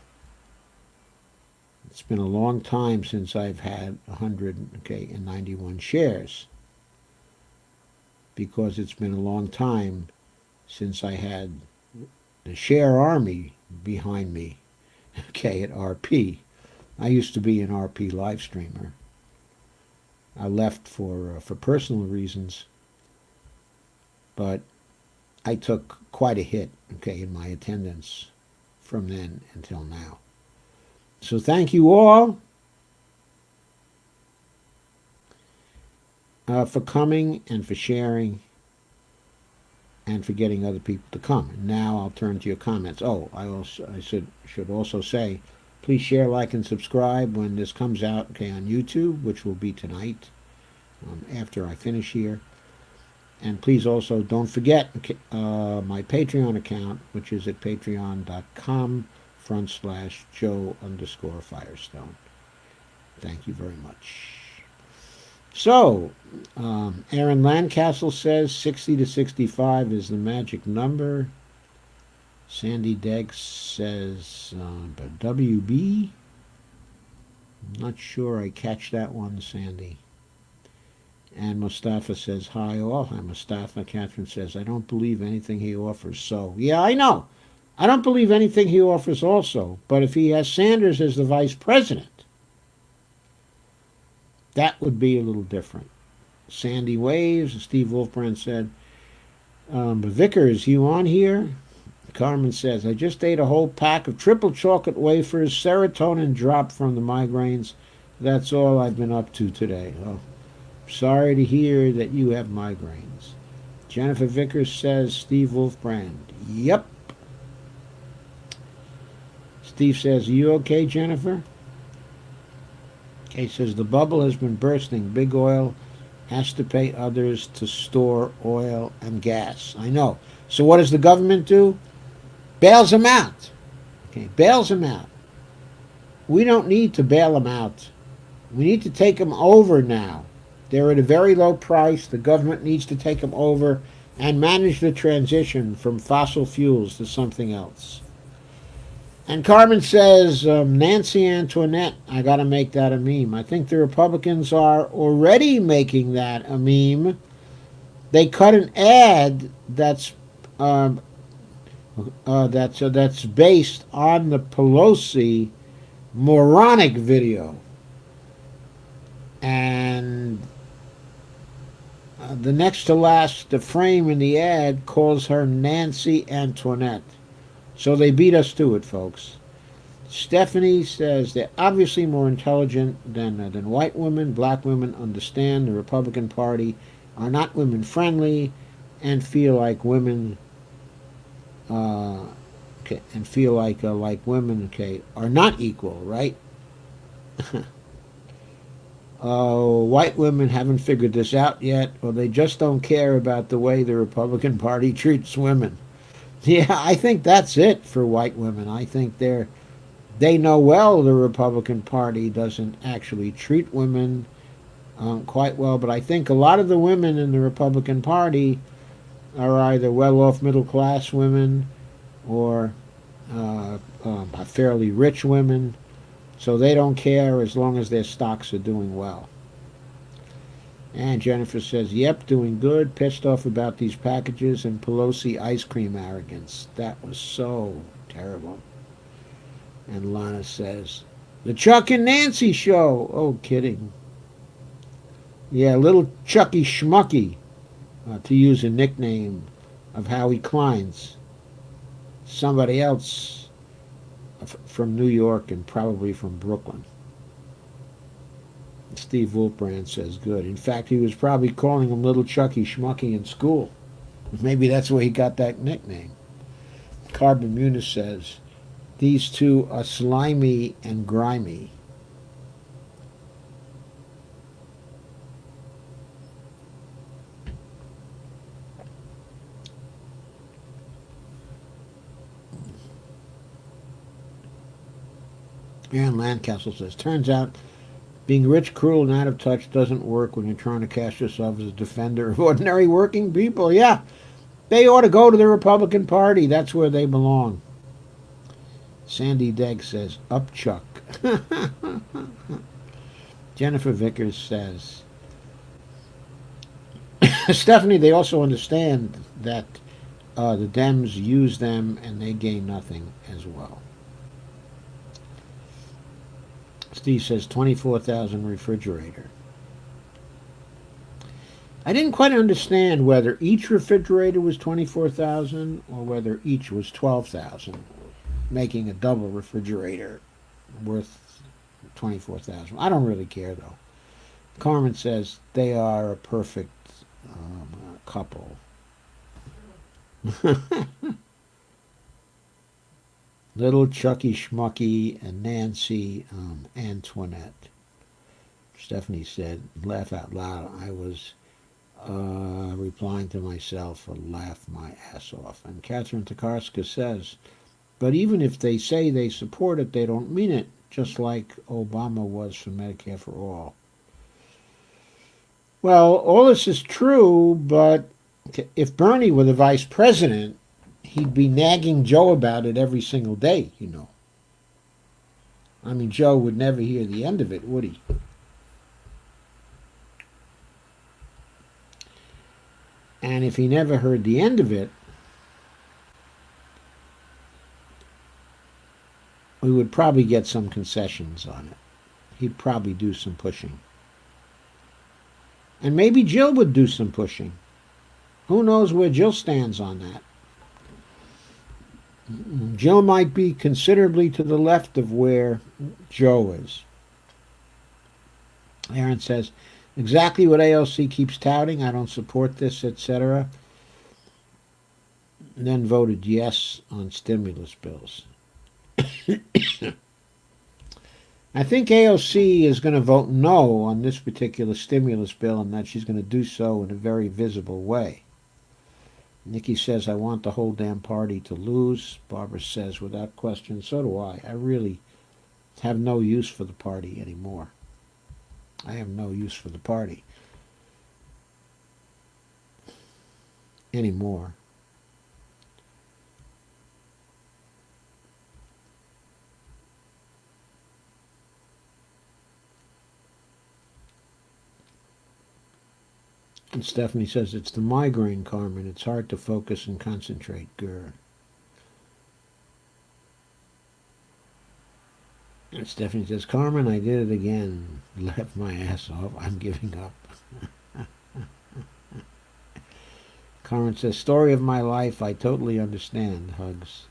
It's been a long time since I've had 191 shares, because it's been a long time since I had the share army behind me, at RP. I used to be an RP live streamer. I left for personal reasons, but I took quite a hit, in my attendance from then until now. So thank you all for coming and for sharing and for getting other people to come. And now I'll turn to your comments. Oh, I should also say, please share, like, and subscribe when this comes out, on YouTube, which will be tonight, after I finish here. And please also don't forget my Patreon account, which is at patreon.com/Joe_Firestone. Thank you very much. So, Aaron Landcastle says 60 to 65 is the magic number. Sandy Deggs says WB. I'm not sure I catch that one, Sandy. And Mustafa says, hi all. Hi, Mustafa. Catherine says, I don't believe anything he offers. So, yeah, I know. I don't believe anything he offers also. But if he has Sanders as the vice president, that would be a little different. Sandy waves. Steve Wolfbrand said, but Vickers, you on here? Carmen says, I just ate a whole pack of triple chocolate wafers. Serotonin dropped from the migraines. That's all I've been up to today. Oh, sorry to hear that you have migraines. Jennifer Vickers says, Steve Wolfbrand. Yep. Steve says, are you okay, Jennifer? Okay, says, the bubble has been bursting. Big oil has to pay others to store oil and gas. I know. So what does the government do? Bails them out. Bails them out. We don't need to bail them out. We need to take them over now. They're at a very low price. The government needs to take them over and manage the transition from fossil fuels to something else. And Carmen says, Nancy Antoinette, I got to make that a meme. I think the Republicans are already making that a meme. They cut an ad that's based on the Pelosi moronic video. And the next to last, the frame in the ad calls her Nancy Antoinette. So they beat us to it, folks. Stephanie says they're obviously more intelligent than white women. Black women understand the Republican Party are not women-friendly and feel like women women are not equal, right? White women haven't figured this out yet, or they just don't care about the way the Republican Party treats women. Yeah, I think that's it for white women. I think they know well the Republican Party doesn't actually treat women quite well, but I think a lot of the women in the Republican Party are either well-off middle-class women or fairly rich women, so they don't care as long as their stocks are doing well. And Jennifer says, yep, doing good. Pissed off about these packages and Pelosi ice cream arrogance. That was so terrible. And Lana says, the Chuck and Nancy show. Oh, kidding. Yeah, little Chucky Schmucky, to use a nickname of Howie Klein's. Somebody else from New York and probably from Brooklyn. Steve Wolfbrand says, good. In fact, he was probably calling him Little Chucky Schmucky in school. Maybe that's where he got that nickname. Carbon Muniz says, these two are slimy and grimy. Aaron Landcastle says, turns out being rich, cruel, and out of touch doesn't work when you're trying to cast yourself as a defender of ordinary working people. Yeah, they ought to go to the Republican Party. That's where they belong. Sandy Degg says, up Chuck. Jennifer Vickers says, Stephanie, they also understand that the Dems use them and they gain nothing as well. Steve says 24,000 refrigerator. I didn't quite understand whether each refrigerator was 24,000 or whether each was 12,000, making a double refrigerator worth 24,000. I don't really care though. Carmen says they are a perfect couple. Little Chucky Schmucky and Nancy Antoinette. Stephanie said, laugh out loud. I was replying to myself, laugh my ass off. And Catherine Tokarska says, but even if they say they support it, they don't mean it, just like Obama was for Medicare for All. Well, all this is true, but if Bernie were the vice president, he'd be nagging Joe about it every single day, you know. I mean, Joe would never hear the end of it, would he? And if he never heard the end of it, we would probably get some concessions on it. He'd probably do some pushing. And maybe Jill would do some pushing. Who knows where Jill stands on that? Jill might be considerably to the left of where Joe is. Aaron says, exactly what AOC keeps touting. I don't support this, etc. And then voted yes on stimulus bills. I think AOC is going to vote no on this particular stimulus bill, and that she's going to do so in a very visible way. Nikki says, I want the whole damn party to lose. Barbara says, without question, so do I. I really have no use for the party anymore. I have no use for the party anymore. And Stephanie says, it's the migraine, Carmen. It's hard to focus and concentrate. Grr. And Stephanie says, Carmen, I did it again. Left my ass off. I'm giving up. Carmen says, story of my life. I totally understand. Hugs.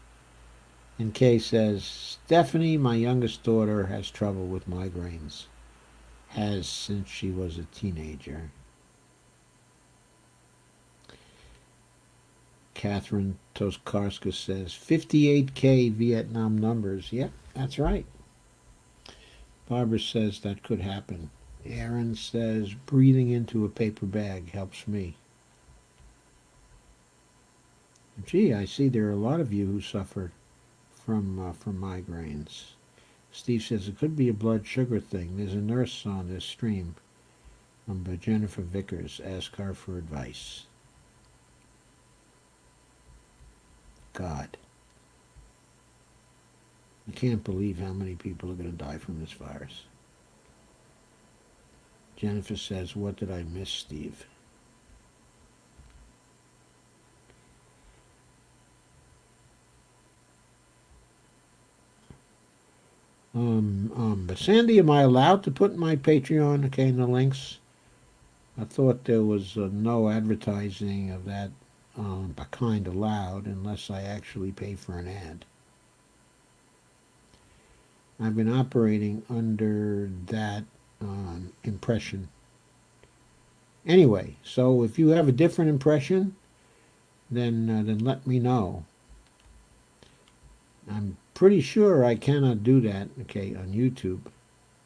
And Kay says, Stephanie, my youngest daughter, has trouble with migraines. Has since she was a teenager. Catherine Toskarska says, 58K Vietnam numbers. Yep, that's right. Barbara says that could happen. Aaron says, breathing into a paper bag helps me. Gee, I see there are a lot of you who suffer from migraines. Steve says, it could be a blood sugar thing. There's a nurse on this stream. By Jennifer Vickers. Ask her for advice. God. I can't believe how many people are going to die from this virus. Jennifer says, what did I miss, Steve? But Sandy, am I allowed to put my Patreon, okay, in the links? I thought there was no advertising of that kind allowed unless I actually pay for an ad. I've been operating under that impression. Anyway, so if you have a different impression, then let me know. I'm pretty sure I cannot do that, okay, on YouTube,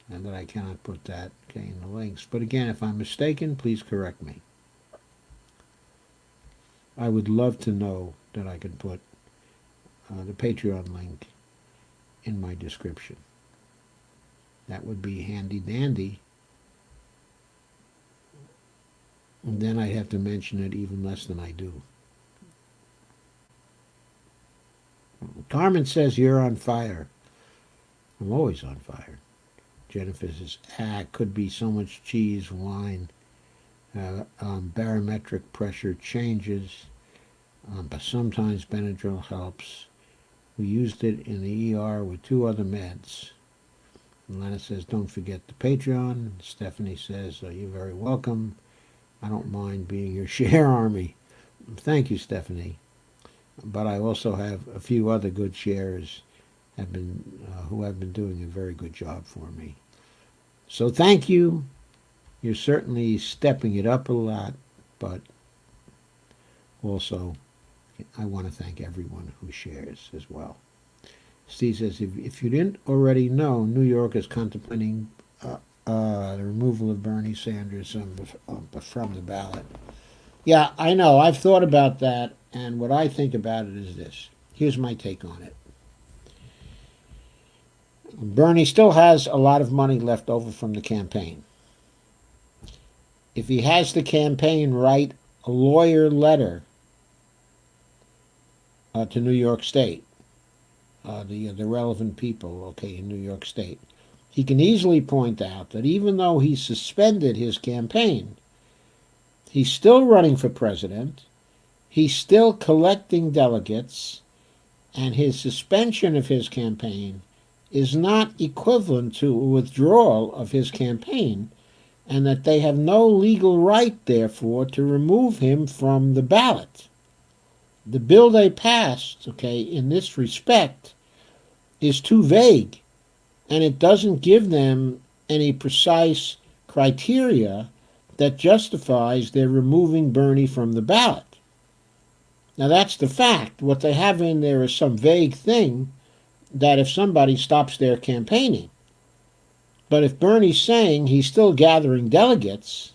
and that I cannot put that, okay, in the links. But again, if I'm mistaken, please correct me. I would love to know that I can put the Patreon link in my description. That would be handy dandy. And then I'd have to mention it even less than I do. Carmen says you're on fire. I'm always on fire. Jennifer says, could be so much cheese, wine, barometric pressure changes, but sometimes Benadryl helps. We used it in the ER with 2 other meds. And Lana says, don't forget the Patreon. Stephanie says, you're very welcome. I don't mind being your share army. Thank you, Stephanie. But I also have a few other good sharers who have been doing a very good job for me. So thank you. You're certainly stepping it up a lot, but also I want to thank everyone who shares as well. Steve says, if you didn't already know, New York is contemplating the removal of Bernie Sanders from the ballot. Yeah, I know. I've thought about that, and what I think about it is this. Here's my take on it. Bernie still has a lot of money left over from the campaign. If he has the campaign write a lawyer letter to New York State, the relevant people, okay, in New York State, he can easily point out that even though he suspended his campaign, he's still running for president, he's still collecting delegates, and his suspension of his campaign is not equivalent to a withdrawal of his campaign, and that they have no legal right, therefore, to remove him from the ballot. The bill they passed, okay, in this respect, is too vague, and it doesn't give them any precise criteria that justifies their removing Bernie from the ballot. Now that's the fact. What they have in there is some vague thing that if somebody stops their campaigning. But if Bernie's saying he's still gathering delegates,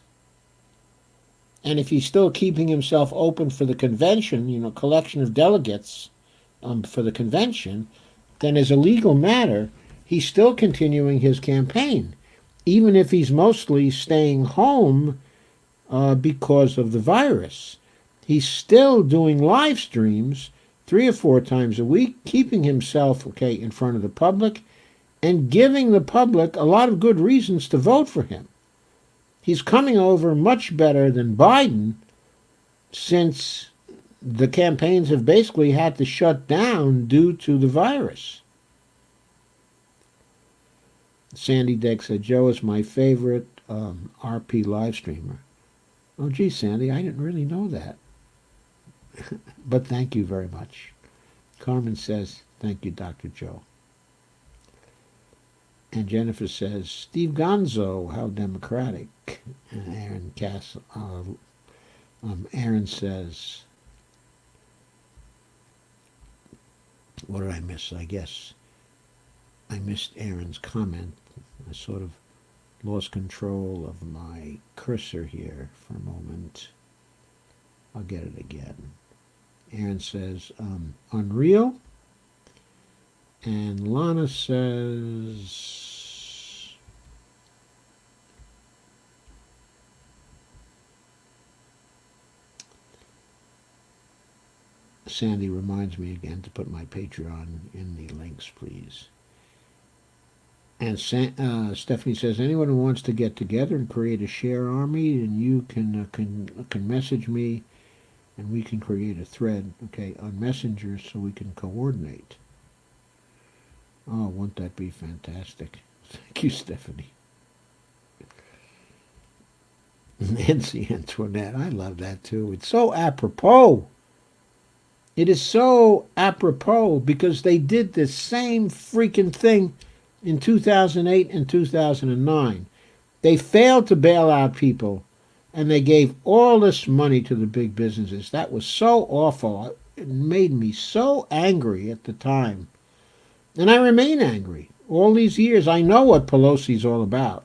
and if he's still keeping himself open for the convention, collection of delegates for the convention, then as a legal matter, he's still continuing his campaign, even if he's mostly staying home because of the virus. He's still doing live streams 3 or 4 times a week, keeping himself, okay, in front of the public, and giving the public a lot of good reasons to vote for him. He's coming over much better than Biden, since the campaigns have basically had to shut down due to the virus. Sandy Deck said, Joe is my favorite RP live streamer. Oh, gee, Sandy, I didn't really know that. But thank you very much. Carmen says, thank you, Dr. Joe. And Jennifer says, Steve Gonzo, how democratic. And Aaron says, what did I miss? I guess I missed Aaron's comment. I sort of lost control of my cursor here for a moment. I'll get it again. Aaron says, unreal. And Lana says, Sandy reminds me again to put my Patreon in the links, please. And Stephanie says, anyone who wants to get together and create a share army, and you can message me, and we can create a thread, okay, on Messenger so we can coordinate. Oh, won't that be fantastic? Thank you, Stephanie. Nancy Antoinette, I love that too. It's so apropos. It is so apropos because they did the same freaking thing in 2008 and 2009. They failed to bail out people, and they gave all this money to the big businesses. That was so awful. It made me so angry at the time. And I remain angry. All these years, I know what Pelosi's all about.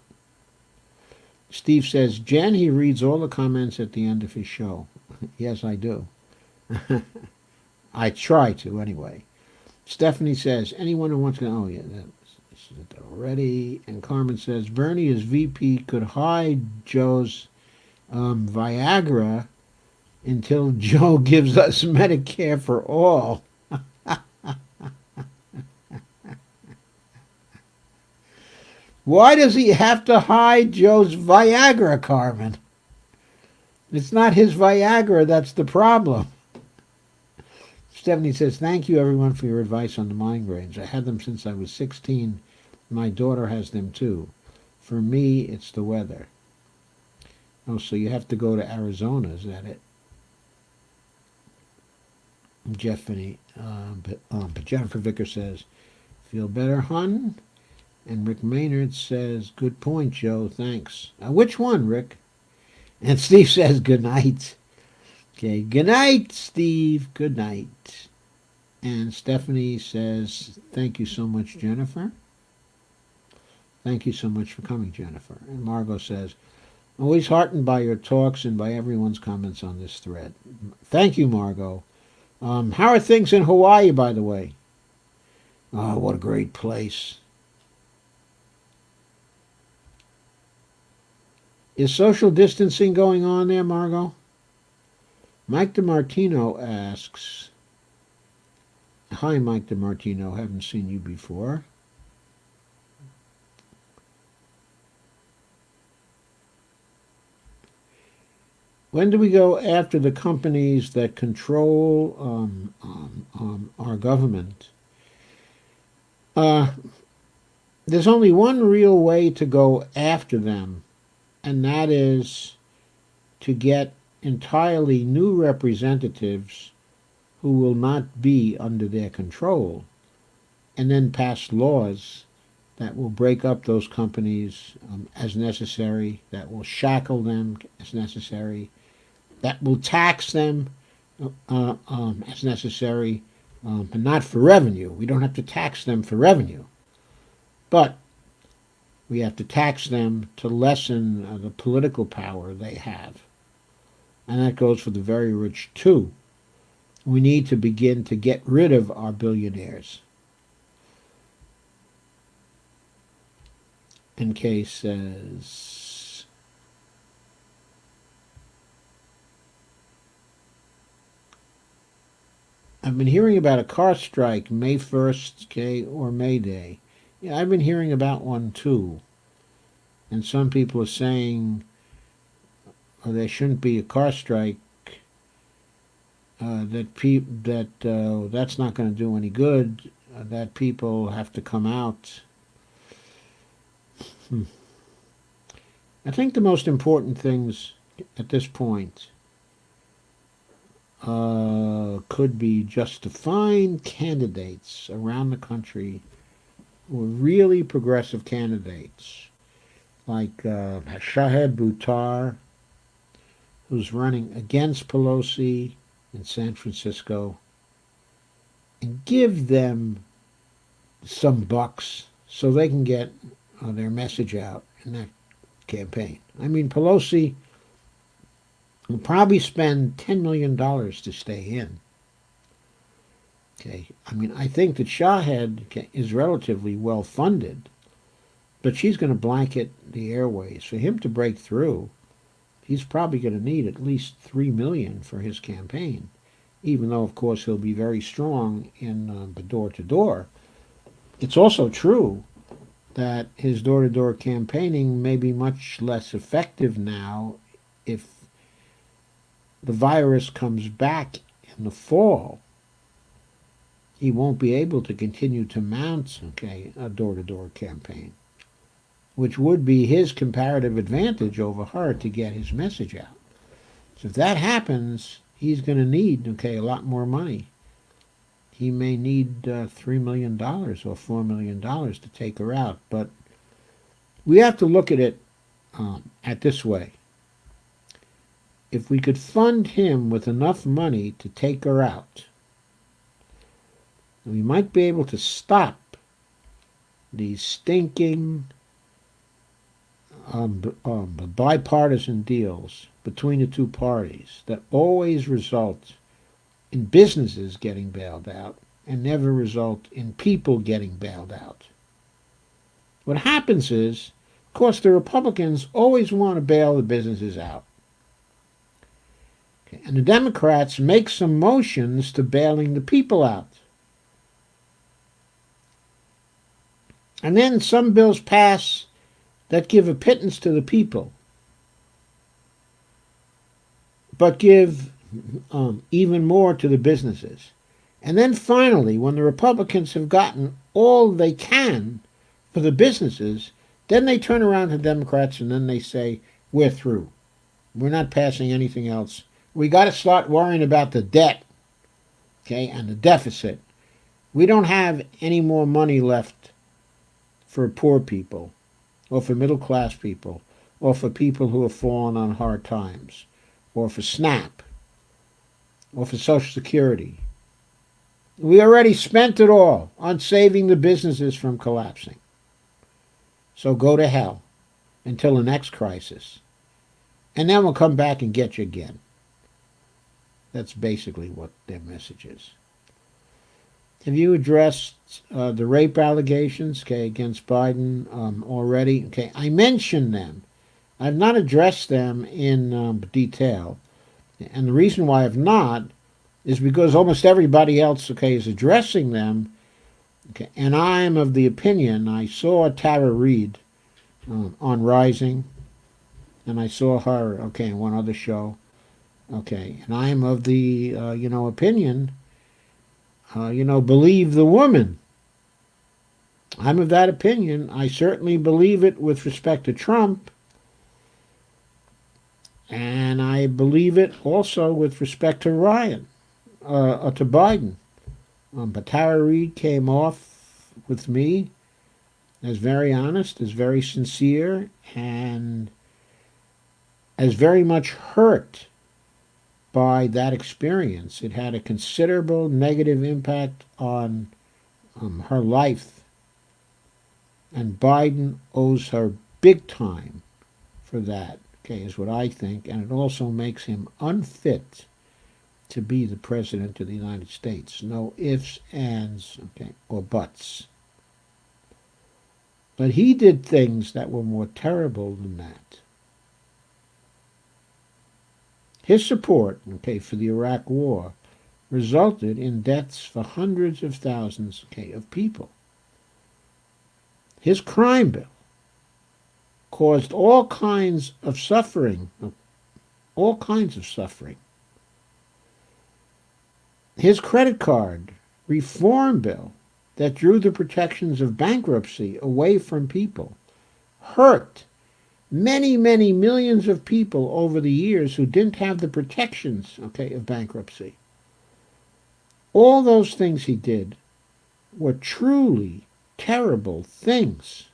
Steve says, Jen, he reads all the comments at the end of his show. Yes, I do. I try to, anyway. Stephanie says, anyone who wants to... Oh, yeah, that's it already. And Carmen says, Bernie as VP could hide Joe's Viagra until Joe gives us Medicare for all. Why does he have to hide Joe's Viagra, Carmen? It's not his Viagra that's the problem. Stephanie says, thank you, everyone, for your advice on the migraines. I had them since I was 16. My daughter has them, too. For me, it's the weather. Oh, so you have to go to Arizona, is that it? But Jennifer Vicker says, feel better, hun? And Rick Maynard says, good point, Joe, thanks. Which one, Rick? And Steve says, good night. Okay, good night, Steve, good night. And Stephanie says, thank you so much, Jennifer. Thank you so much for coming, Jennifer. And Margot says, always heartened by your talks and by everyone's comments on this thread. Thank you, Margot. How are things in Hawaii, by the way? Oh, what a great place. Is social distancing going on there, Margot? Mike DiMartino asks, hi, Mike DiMartino, haven't seen you before. When do we go after the companies that control our government? There's only one real way to go after them, and that is to get entirely new representatives who will not be under their control, and then pass laws that will break up those companies as necessary, that will shackle them as necessary, that will tax them as necessary, but not for revenue. We don't have to tax them for revenue, but we have to tax them to lessen the political power they have. And that goes for the very rich, too. We need to begin to get rid of our billionaires. NK says, I've been hearing about a car strike May 1st, okay, or May Day. Yeah, I've been hearing about one, too. And some people are saying there shouldn't be a car strike, that's not going to do any good, that people have to come out. I think the most important things at this point could be just to find candidates around the country who are really progressive candidates, like Shahed Buttar, who's running against Pelosi in San Francisco, and give them some bucks so they can get their message out in that campaign. I mean, Pelosi will probably spend $10 million to stay in. Okay, I mean, I think that Shahed is relatively well funded, but she's going to blanket the airways. For him to break through, he's probably going to need at least $3 million for his campaign, even though, of course, he'll be very strong in the door-to-door. It's also true that his door-to-door campaigning may be much less effective now if the virus comes back in the fall. He won't be able to continue to mount, a door-to-door campaign, which would be his comparative advantage over her to get his message out. So if that happens, he's going to need, a lot more money. He may need $3 million or $4 million to take her out. But we have to look at it at this way. If we could fund him with enough money to take her out, we might be able to stop these stinking bipartisan deals between the two parties that always result in businesses getting bailed out and never result in people getting bailed out. What happens is, of course, the Republicans always want to bail the businesses out. And the Democrats make some motions to bailing the people out. And then some bills pass that give a pittance to the people, but give even more to the businesses. And then finally, when the Republicans have gotten all they can for the businesses, then they turn around to Democrats and then they say, we're through. We're not passing anything else. We got to start worrying about the debt, and the deficit. We don't have any more money left for poor people, or for middle-class people, or for people who have fallen on hard times, or for SNAP, or for Social Security. We already spent it all on saving the businesses from collapsing. So go to hell until the next crisis. And then we'll come back and get you again. That's basically what their message is. Have you addressed the rape allegations, against Biden already? I mentioned them. I've not addressed them in detail. And the reason why I've not is because almost everybody else, is addressing them. And I'm of the opinion, I saw Tara Reid on Rising, and I saw her, in one other show. And I am of the, opinion, believe the woman. I'm of that opinion. I certainly believe it with respect to Trump. And I believe it also with respect to Biden. But Tara Reid came off with me as very honest, as very sincere, and as very much hurt by that experience. It had a considerable negative impact on her life. And Biden owes her big time for that, is what I think. And it also makes him unfit to be the President of the United States. No ifs, ands, or buts. But he did things that were more terrible than that. His support, for the Iraq War resulted in deaths for hundreds of thousands, of people. His crime bill caused all kinds of suffering, His credit card reform bill that drew the protections of bankruptcy away from people hurt many, many millions of people over the years who didn't have the protections, of bankruptcy. All those things he did were truly terrible things.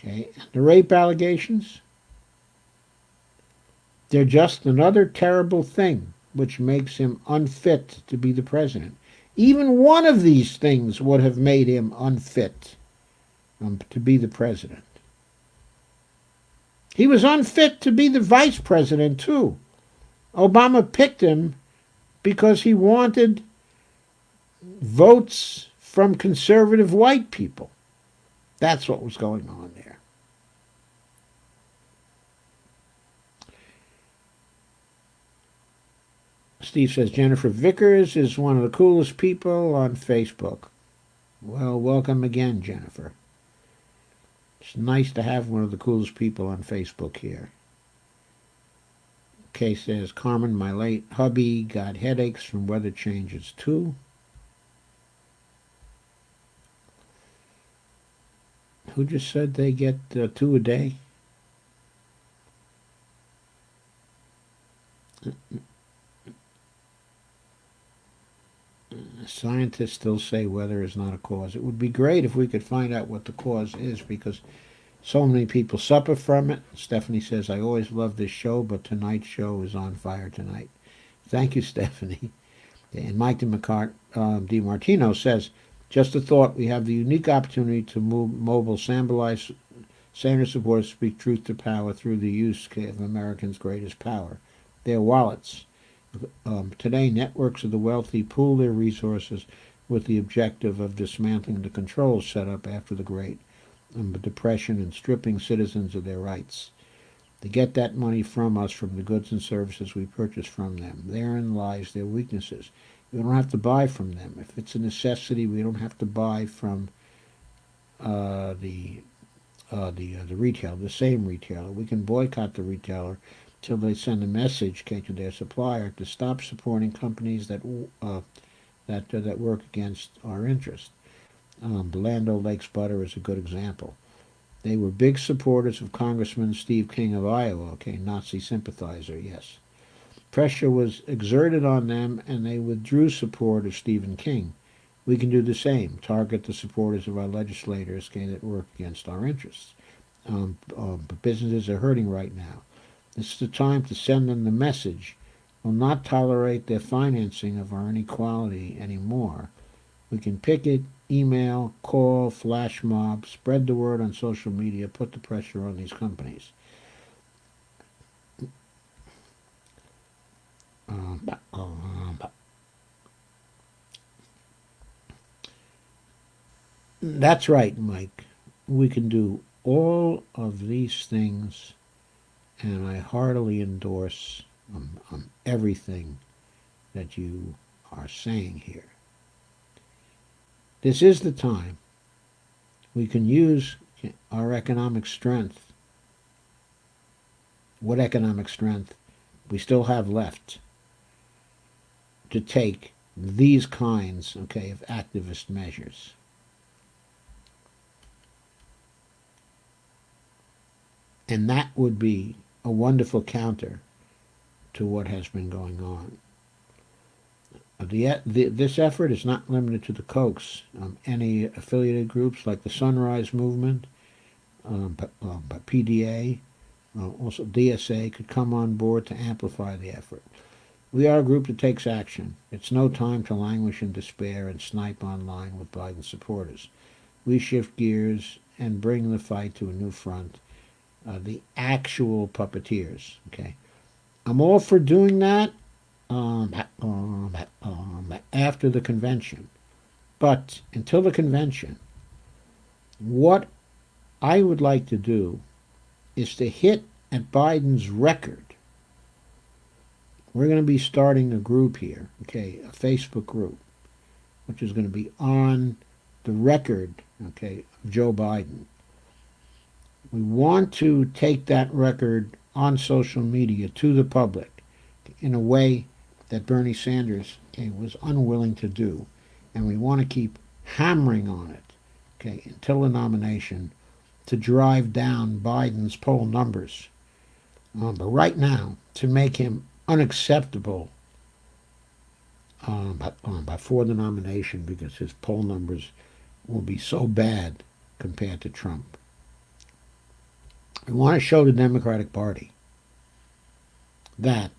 And the rape allegations, they're just another terrible thing which makes him unfit to be the president. Even one of these things would have made him unfit to be the president. He was unfit to be the vice president, too. Obama picked him because he wanted votes from conservative white people. That's what was going on there. Steve says Jennifer Vickers is one of the coolest people on Facebook. Well, welcome again, Jennifer. It's nice to have one of the coolest people on Facebook here. Kay says, Carmen, my late hubby got headaches from weather changes too. Who just said they get 2 a day? Scientists still say weather is not a cause. It would be great if we could find out what the cause is, because so many people suffer from it. Stephanie says, I always love this show, but tonight's show is on fire tonight. Thank you, Stephanie. And Mike DiMartino says, just a thought, we have the unique opportunity to move mobile Sanders supporters speak truth to power through the use of Americans' greatest power, their wallets. Today, networks of the wealthy pool their resources with the objective of dismantling the controls set up after the Great Depression and stripping citizens of their rights. They get that money from us, from the goods and services we purchase from them. Therein lies their weaknesses. We don't have to buy from them. If it's a necessity, we don't have to buy from the retailer, the same retailer. We can boycott the retailer till they send a message to their supplier to stop supporting companies that work against our interest. The Land O'Lakes butter is a good example. They were big supporters of Congressman Steve King of Iowa, Nazi sympathizer, yes. Pressure was exerted on them, and they withdrew support of Stephen King. We can do the same, target the supporters of our legislators that work against our interests. But businesses are hurting right now. This is the time to send them the message. We'll not tolerate their financing of our inequality anymore. We can picket, email, call, flash mob, spread the word on social media, put the pressure on these companies. That's right, Mike. We can do all of these things, and I heartily endorse everything that you are saying here. This is the time we can use our economic strength, what economic strength we still have left, to take these kinds, of activist measures. And that would be a wonderful counter to what has been going on. This effort is not limited to the Kochs. Any affiliated groups like the Sunrise Movement, PDA, also DSA could come on board to amplify the effort. We are a group that takes action. It's no time to languish in despair and snipe online with Biden supporters. We shift gears and bring the fight to a new front. The actual puppeteers. I'm all for doing that after the convention. But until the convention, what I would like to do is to hit at Biden's record. We're going to be starting a group here, a Facebook group, which is going to be on the record, of Joe Biden. We want to take that record on social media to the public in a way that Bernie Sanders was unwilling to do. And we want to keep hammering on it until the nomination to drive down Biden's poll numbers. But right now, to make him unacceptable before the nomination, because his poll numbers will be so bad compared to Trump. We want to show the Democratic Party that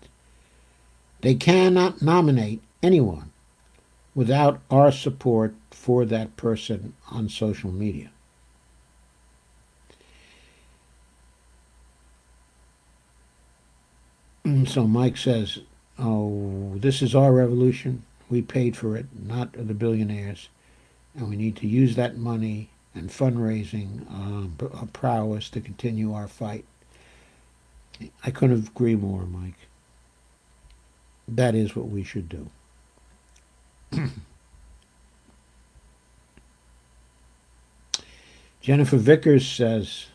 they cannot nominate anyone without our support for that person on social media. So Mike says, oh, this is our revolution. We paid for it, not the billionaires. And we need to use that money and fundraising prowess to continue our fight. I couldn't agree more, Mike. That is what we should do. Jennifer Vickers says,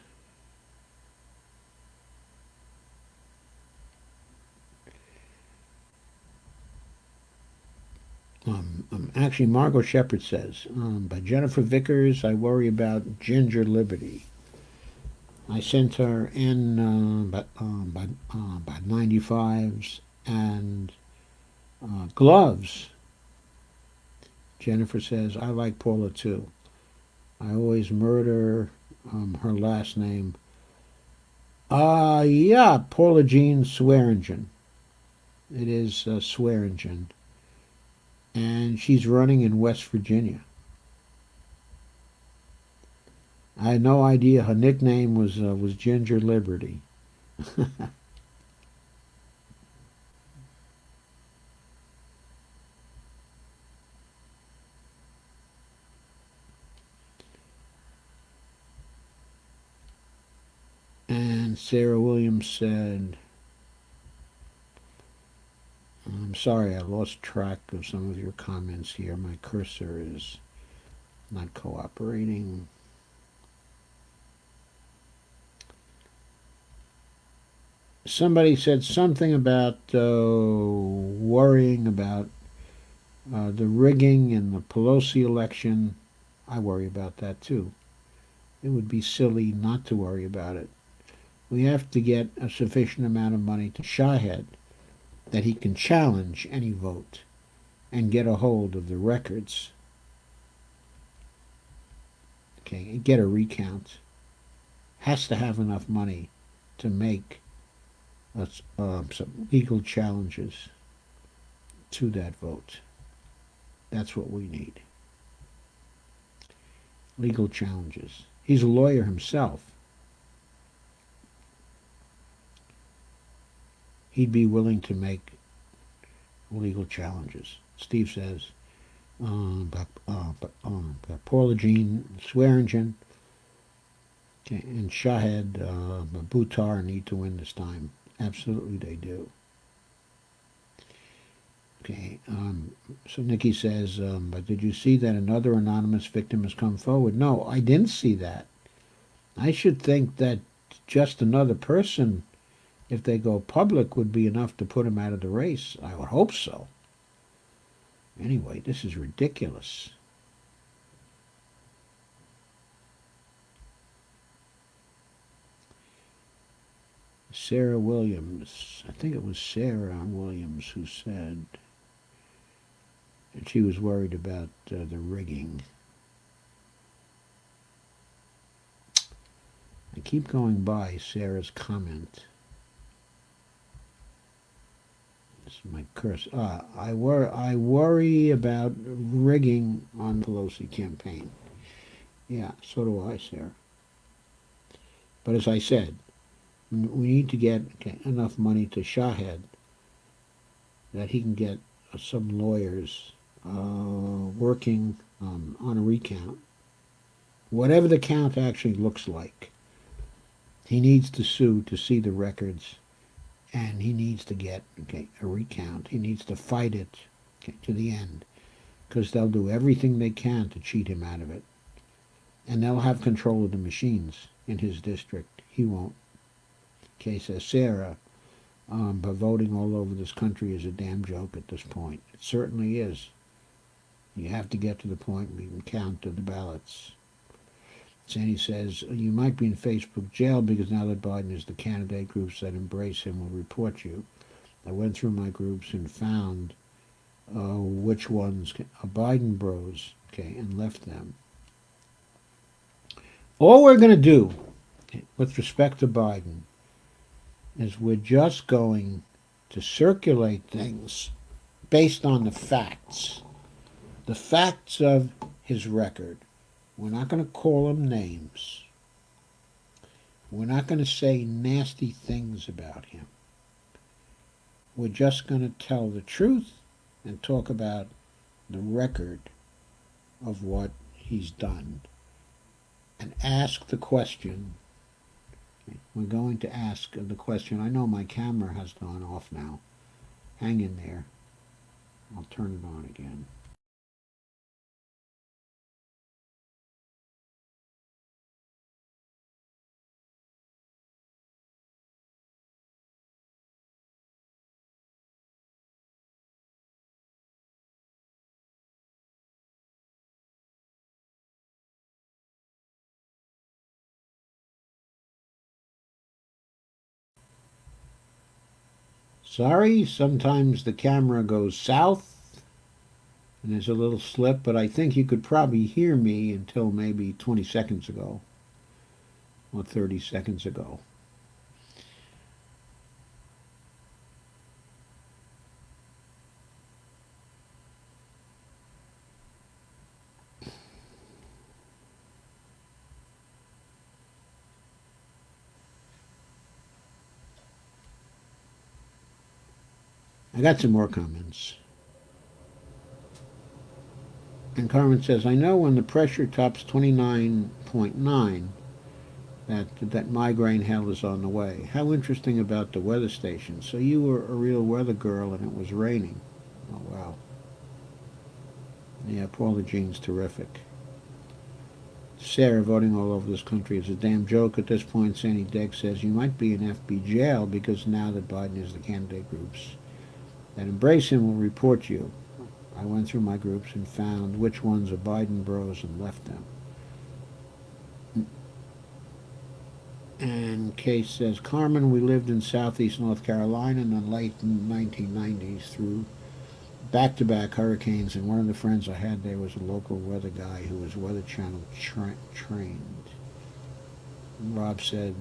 actually, Margot Shepard says, by Jennifer Vickers, I worry about Ginger Liberty. I sent her in by 95s and gloves. Jennifer says, I like Paula too. I always murder her last name. Yeah, Paula Jean Swearingen. It is Swearingen. And she's running in West Virginia. I had no idea her nickname was Ginger Liberty. And Sarah Williams said, I'm sorry, I lost track of some of your comments here. My cursor is not cooperating. Somebody said something about worrying about the rigging in the Pelosi election. I worry about that too. It would be silly not to worry about it. We have to get a sufficient amount of money to Shahed that he can challenge any vote and get a hold of the records. Okay, and get a recount. Has to have enough money to make some legal challenges to that vote. That's what we need. Legal challenges. He's a lawyer himself. He'd be willing to make legal challenges. Steve says, Paula Jean Swearingen and Shahed Buttar need to win this time. Absolutely they do. Okay, so Nikki says, but did you see that another anonymous victim has come forward? No, I didn't see that. I should think that just another person, if they go public, would be enough to put him out of the race. I would hope so. Anyway, this is ridiculous. Sarah Williams, I think it was Sarah Williams who said that she was worried about the rigging. I keep going by Sarah's comment. This is my curse. I worry about rigging on the Pelosi campaign. Yeah, so do I, Sarah. But as I said, we need to get enough money to Shahed that he can get some lawyers working on a recount. Whatever the count actually looks like, he needs to sue to see the records, and he needs to get a recount. He needs to fight it to the end, because they'll do everything they can to cheat him out of it. And they'll have control of the machines in his district. He won't. Okay, says Sarah, but voting all over this country is a damn joke at this point. It certainly is. You have to get to the point where you can count the ballots. Sandy says, you might be in Facebook jail because now that Biden is the candidate, groups that embrace him will report you. I went through my groups and found which ones are Biden bros, and left them. All we're going to do with respect to Biden is we're just going to circulate things based on the facts of his record. We're not going to call him names. We're not going to say nasty things about him. We're just going to tell the truth and talk about the record of what he's done and ask the question. We're going to ask the question. I know my camera has gone off now. Hang in there. I'll turn it on again. Sorry, sometimes the camera goes south and there's a little slip, but I think you could probably hear me until maybe 20 seconds ago or 30 seconds ago. I got some more comments. And Carmen says, I know when the pressure tops 29.9 that migraine hell is on the way. How interesting about the weather station. So you were a real weather girl and it was raining. Oh, wow. Yeah, Paula Jean's terrific. Sarah, voting all over this country is a damn joke at this point. Sandy Degg says, you might be in FB jail because now that Biden is the candidate, groups that embrace him will report you. I went through my groups and found which ones are Biden bros and left them. And Case says, Carmen, we lived in southeast North Carolina in the late 1990s through back-to-back hurricanes, and one of the friends I had there was a local weather guy who was Weather Channel trained. And Rob said,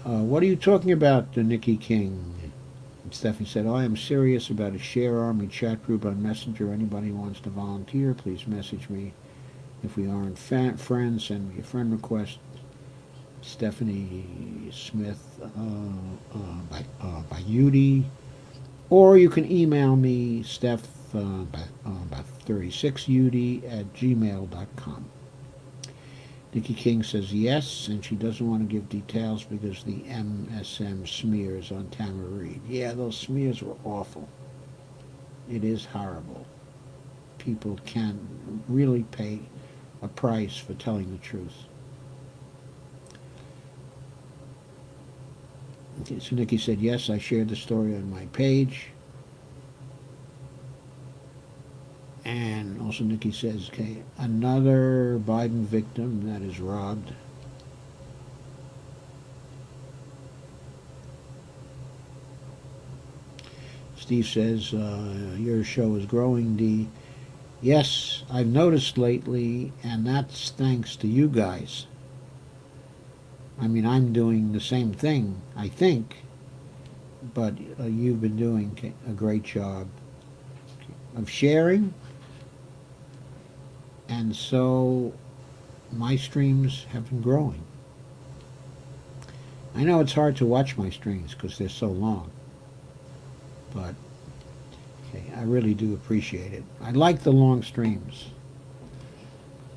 what are you talking about, Nikki King? And Stephanie said, I am serious about a Share Army chat group on Messenger. Anybody who wants to volunteer, please message me. If we aren't friends, send me a friend request. Stephanie Smith by Udy, or you can email me Steph by 36udy at gmail.com. Nikki King says yes, and she doesn't want to give details because the MSM smears on Tamara Reed. Yeah, those smears were awful. It is horrible. People can really pay a price for telling the truth. Okay, so Nikki said, yes, I shared the story on my page. And also Nikki says, okay, another Biden victim that is robbed. Steve says, your show is growing, D. Yes, I've noticed lately, and that's thanks to you guys. I mean, I'm doing the same thing, I think, but you've been doing a great job of sharing, and so my streams have been growing. I know it's hard to watch my streams because they're so long, but okay, I really do appreciate it. I like the long streams,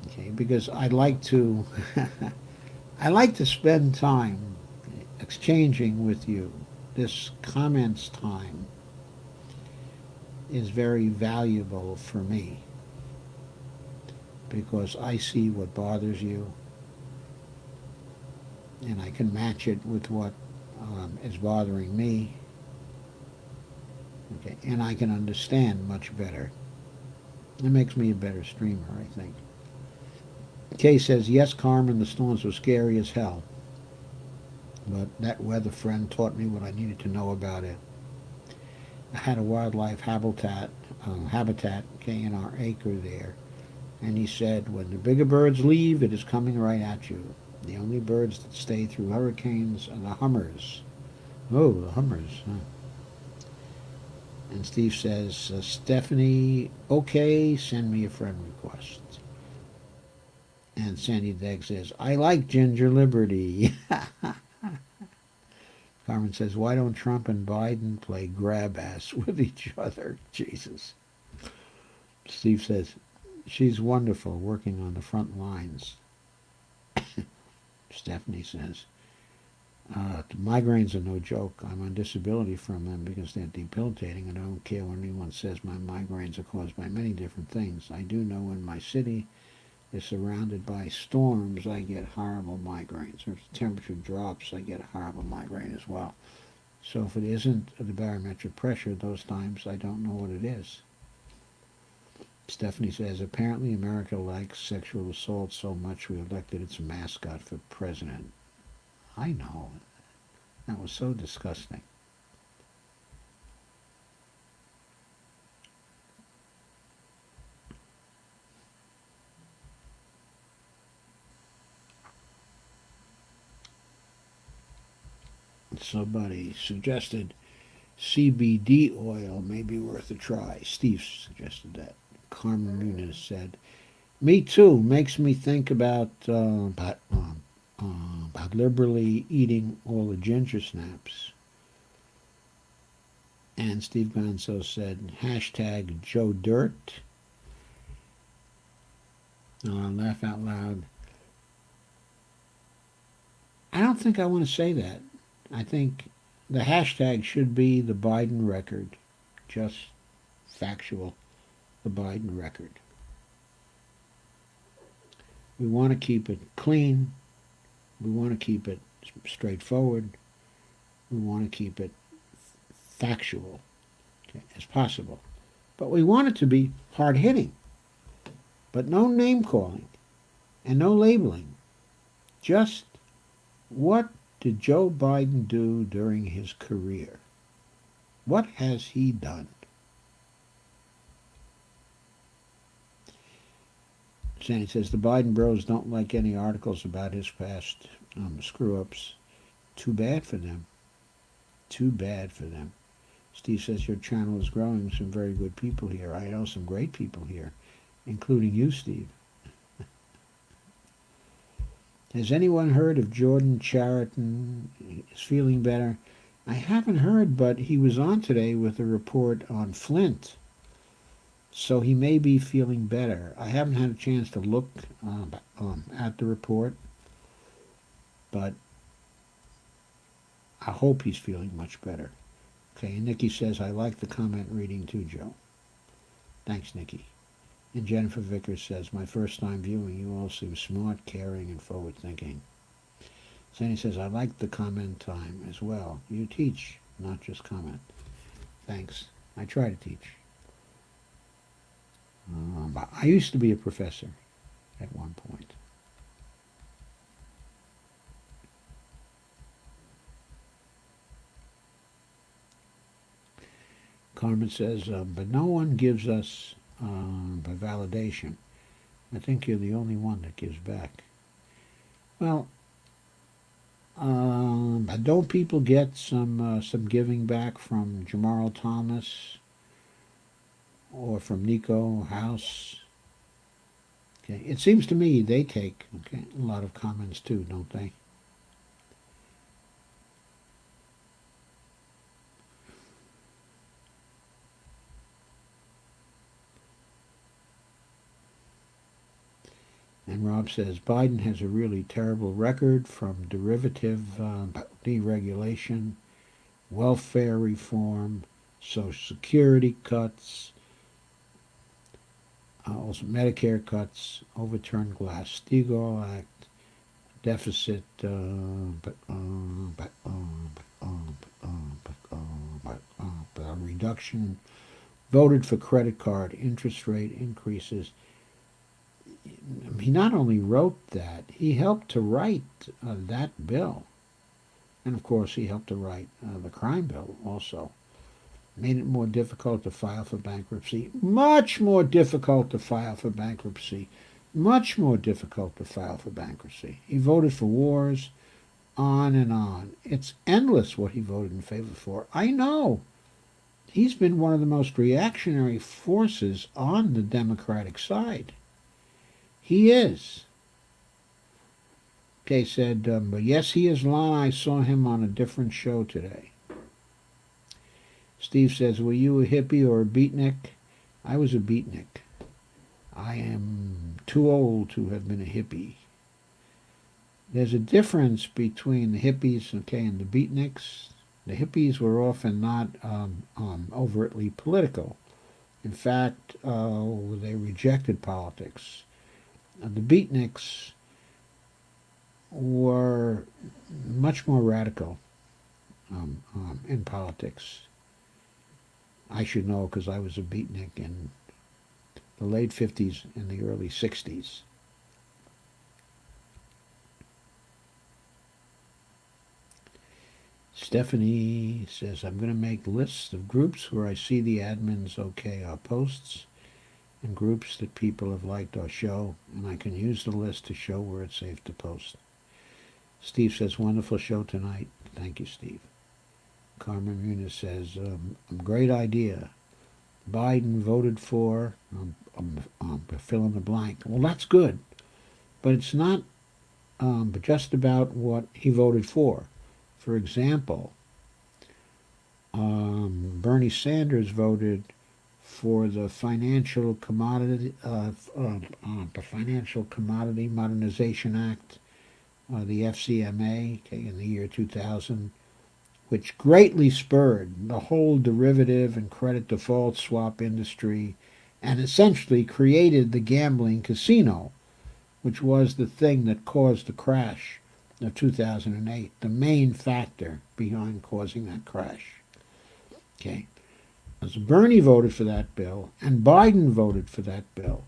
okay, because I like to I like to spend time exchanging with you. This comments time is very valuable for me because I see what bothers you and I can match it with what is bothering me. Okay, and I can understand much better. It makes me a better streamer, I think. Kay says, yes, Carmen, the storms were scary as hell. But that weather friend taught me what I needed to know about it. I had a wildlife habitat, okay, in our acre there. And he said, when the bigger birds leave, it is coming right at you. The only birds that stay through hurricanes are the hummers. Oh, the hummers. Huh? And Steve says, Stephanie, okay, send me a friend request. And Sandy Degg says, I like Ginger Liberty. Carmen says, why don't Trump and Biden play grab ass with each other? Jesus. Steve says, she's wonderful working on the front lines. Stephanie says, migraines are no joke. I'm on disability from them because they're debilitating, and I don't care when anyone says my migraines are caused by many different things. I do know in my city is surrounded by storms, I get horrible migraines. Or if the temperature drops, I get a horrible migraine as well. So if it isn't the barometric pressure, those times I don't know what it is. Stephanie says, apparently America likes sexual assault so much we elected its mascot for president. I know. That was so disgusting. Somebody suggested CBD oil may be worth a try. Steve suggested that. Carmen Muniz said, "Me too. Makes me think about liberally eating all the ginger snaps." And Steve Gonzo said, hashtag Joe Dirt. Laugh out loud. I don't think I want to say that. I think the hashtag should be the Biden record. Just factual. The Biden record. We want to keep it clean. We want to keep it straightforward. We want to keep it factual, okay, as possible. But we want it to be hard-hitting. But no name-calling and no labeling. Just what did Joe Biden do during his career? What has he done? Sandy says the Biden bros don't like any articles about his past screw-ups. Too bad for them. Too bad for them. Steve says your channel is growing. Some very good people here. I know some great people here, including you, Steve. Has anyone heard of Jordan Chariton? Is feeling better? I haven't heard, but he was on today with a report on Flint. So he may be feeling better. I haven't had a chance to look at the report, but I hope he's feeling much better. Okay, and Nikki says, I like the comment reading too, Joe. Thanks, Nikki. And Jennifer Vickers says, my first time viewing, you all seem smart, caring, and forward-thinking. Sandy says, I like the comment time as well. You teach, not just comment. Thanks. I try to teach. I used to be a professor at one point. Carmen says, but no one gives us by validation. I think you're the only one that gives back. Well, don't people get some giving back from Jamarl Thomas or from Nico House? Okay, it seems to me they take a lot of comments too, don't they? And Rob says, Biden has a really terrible record from derivative deregulation, welfare reform, Social Security cuts, also Medicare cuts, overturned Glass-Steagall Act, deficit reduction, voted for credit card interest rate increases. He not only wrote that, he helped to write that bill. And of course, he helped to write the crime bill also. Made it more difficult to file for bankruptcy. Much more difficult to file for bankruptcy. Much more difficult to file for bankruptcy. He voted for wars, on and on. It's endless what he voted in favor for. I know. He's been one of the most reactionary forces on the Democratic side. He is. Kay said, but yes, he is Lon. I saw him on a different show today. Steve says, were you a hippie or a beatnik? I was a beatnik. I am too old to have been a hippie. There's a difference between the hippies, and the beatniks. The hippies were often not overtly political. In fact, they rejected politics. The beatniks were much more radical in politics. I should know because I was a beatnik in the late 50s and the early 60s. Stephanie says, I'm going to make lists of groups where I see the admins okay our posts and groups that people have liked our show, and I can use the list to show where it's safe to post. Steve says, wonderful show tonight. Thank you, Steve. Carmen Muniz says, great idea. Biden voted for, fill in the blank. Well, that's good, but it's not just about what he voted for. For example, Bernie Sanders voted for the Financial Commodity Modernization Act, the FCMA, in the year 2000, which greatly spurred the whole derivative and credit default swap industry and essentially created the gambling casino, which was the thing that caused the crash of 2008, the main factor behind causing that crash. Okay. So Bernie voted for that bill, and Biden voted for that bill.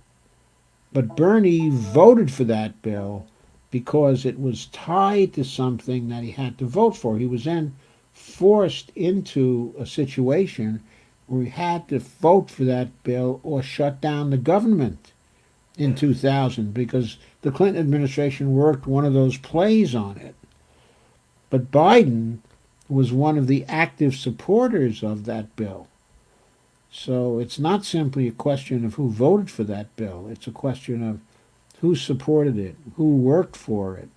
But Bernie voted for that bill because it was tied to something that he had to vote for. He was then forced into a situation where he had to vote for that bill or shut down the government in 2000 because the Clinton administration worked one of those plays on it. But Biden was one of the active supporters of that bill. So it's not simply a question of who voted for that bill. It's a question of who supported it, who worked for it,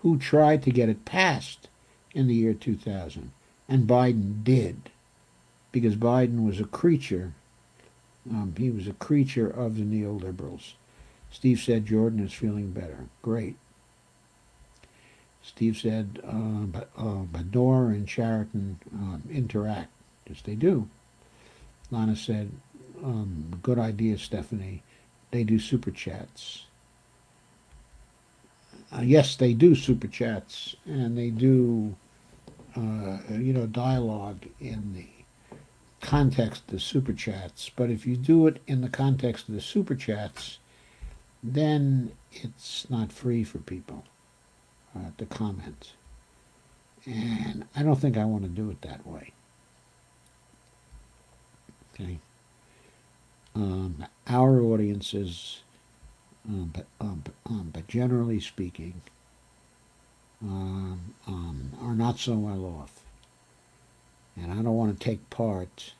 who tried to get it passed in the year 2000. And Biden did, because Biden was a creature. He was a creature of the neoliberals. Steve said Jordan is feeling better. Great. Steve said Bador and Sheraton interact. Yes, they do. Lana said, good idea, Stephanie. They do super chats. Yes, they do super chats, and they do, dialogue in the context of the super chats. But if you do it in the context of the super chats, then it's not free for people to comment. And I don't think I want to do it that way. Okay. Our audiences, but generally speaking, are not so well off. And I don't want to take part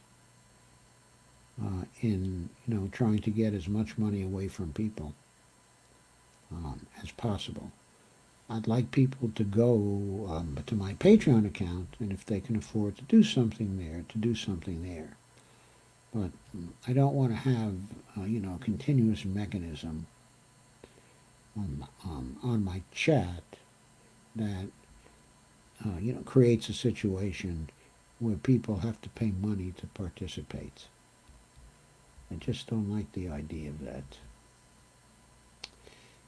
in trying to get as much money away from people as possible. I'd like people to go to my Patreon account, and if they can afford to do something there, to do something there. But I don't want to have a continuous mechanism on my chat that creates a situation where people have to pay money to participate. I just don't like the idea of that.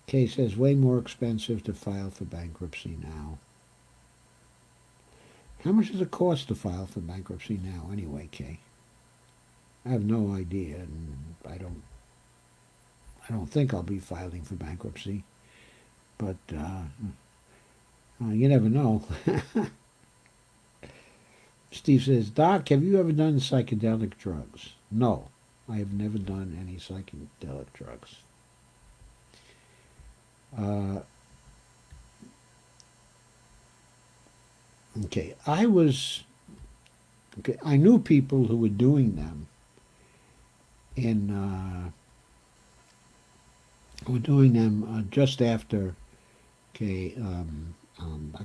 Kay says, way more expensive to file for bankruptcy now. How much does it cost to file for bankruptcy now anyway, Kay? I have no idea, and I don't think I'll be filing for bankruptcy, but you never know. Steve says, Doc, have you ever done psychedelic drugs? No, I have never done any psychedelic drugs. I knew people who were doing them just after I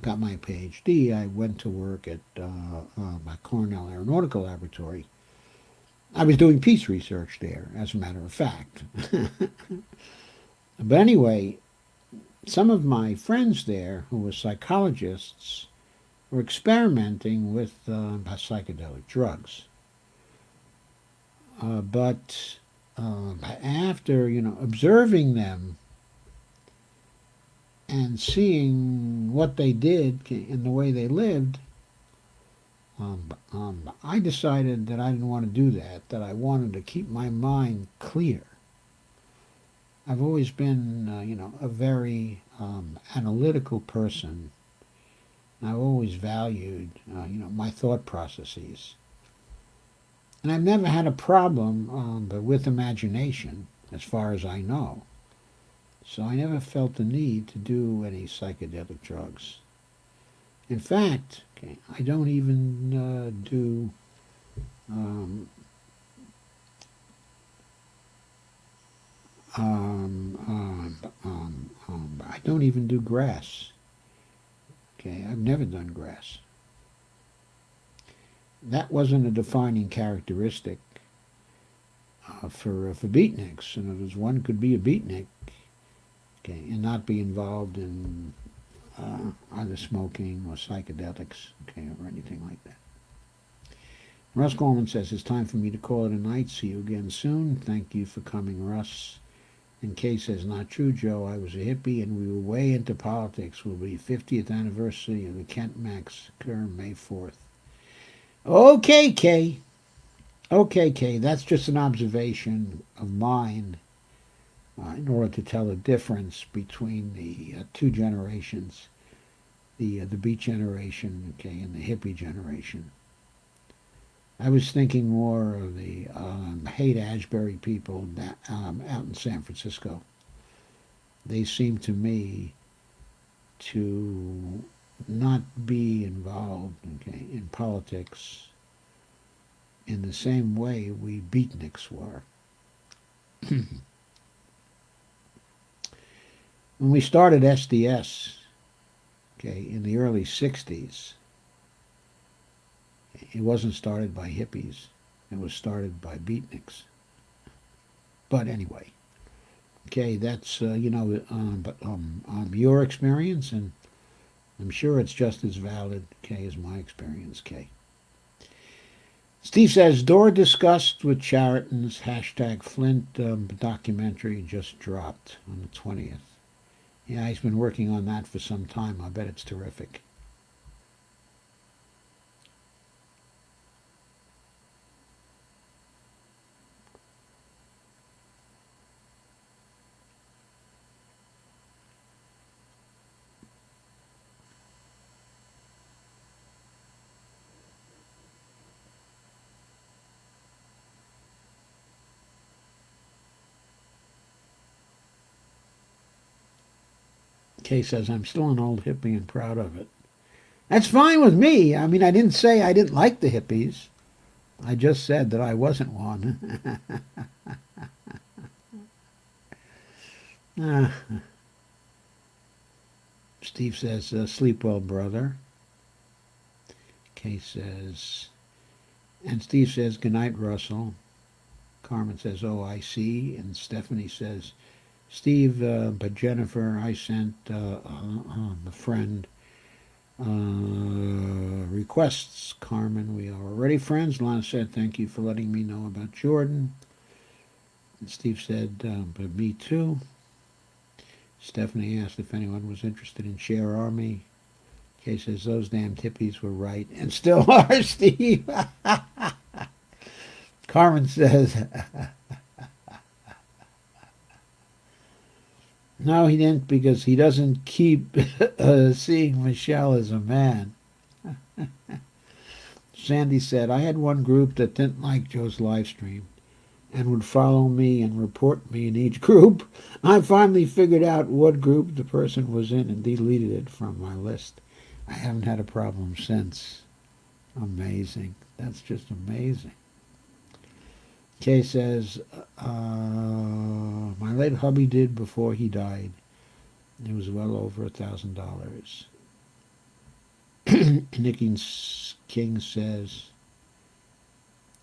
got my PhD. I went to work at my Cornell Aeronautical Laboratory. I was doing peace research there, as a matter of fact. But anyway, some of my friends there who were psychologists were experimenting with psychedelic drugs. But after observing them and seeing what they did in the way they lived, I decided that I didn't want to do that I wanted to keep my mind clear. I've always been, a very analytical person. I've always valued, my thought processes. And I've never had a problem with imagination, as far as I know. So I never felt the need to do any psychedelic drugs. In fact, okay, I don't even do um, I don't even do grass. Okay, I've never done grass. That wasn't a defining characteristic for beatniks. In other words, one could be a beatnik, okay, and not be involved in either smoking or psychedelics, okay, or anything like that. Russ Gorman says, it's time for me to call it a night. See you again soon. Thank you for coming, Russ. And Kay says, not true, Joe. I was a hippie and we were way into politics. Will be 50th anniversary of the Kent massacre, May 4th. Okay, Kay. Okay, Kay. That's just an observation of mine in order to tell the difference between the two generations, the Beat generation, okay, and the hippie generation. I was thinking more of the Haight-Ashbury people out in San Francisco. They seem to me to not be involved, okay, in politics in the same way we beatniks were. When we started SDS, okay, in the early 60s, it wasn't started by hippies. It was started by beatniks. But anyway, okay, that's, your experience, and I'm sure it's just as valid, okay, as my experience, Kay. Steve says, Dora discussed with Chariton's hashtag Flint documentary just dropped on the 20th. Yeah, he's been working on that for some time. I bet it's terrific. Kay says, I'm still an old hippie and proud of it. That's fine with me. I mean, I didn't say I didn't like the hippies. I just said that I wasn't one. Steve says, sleep well, brother. Kay says, and Steve says, good night, Russell. Carmen says, oh, I see. And Stephanie says, Steve, but Jennifer, I sent a friend requests. Carmen, we are already friends. Lana said, thank you for letting me know about Jordan. And Steve said, but me too. Stephanie asked if anyone was interested in Share Army. Kay says, those damn hippies were right and still are, Steve. Carmen says, no, he didn't, because he doesn't keep seeing Michelle as a man. Sandy said, I had one group that didn't like Joe's live stream and would follow me and report me in each group. I finally figured out what group the person was in and deleted it from my list. I haven't had a problem since. Amazing. That's just amazing. Kay says, my late hubby did before he died. It was well over $1,000. Nikki King says,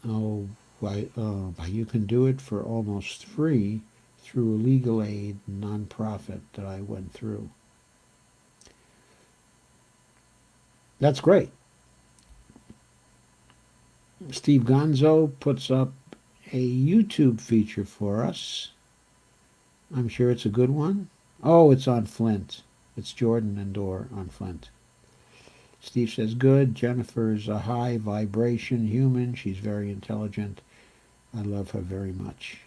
oh, you can do it for almost free through a legal aid nonprofit that I went through. That's great. Steve Gonzo puts up a YouTube feature for us. I'm sure it's a good one. Oh, it's on Flint. It's Jordan and Dora on Flint. Steve says, good. Jennifer's a high vibration human. She's very intelligent. I love her very much.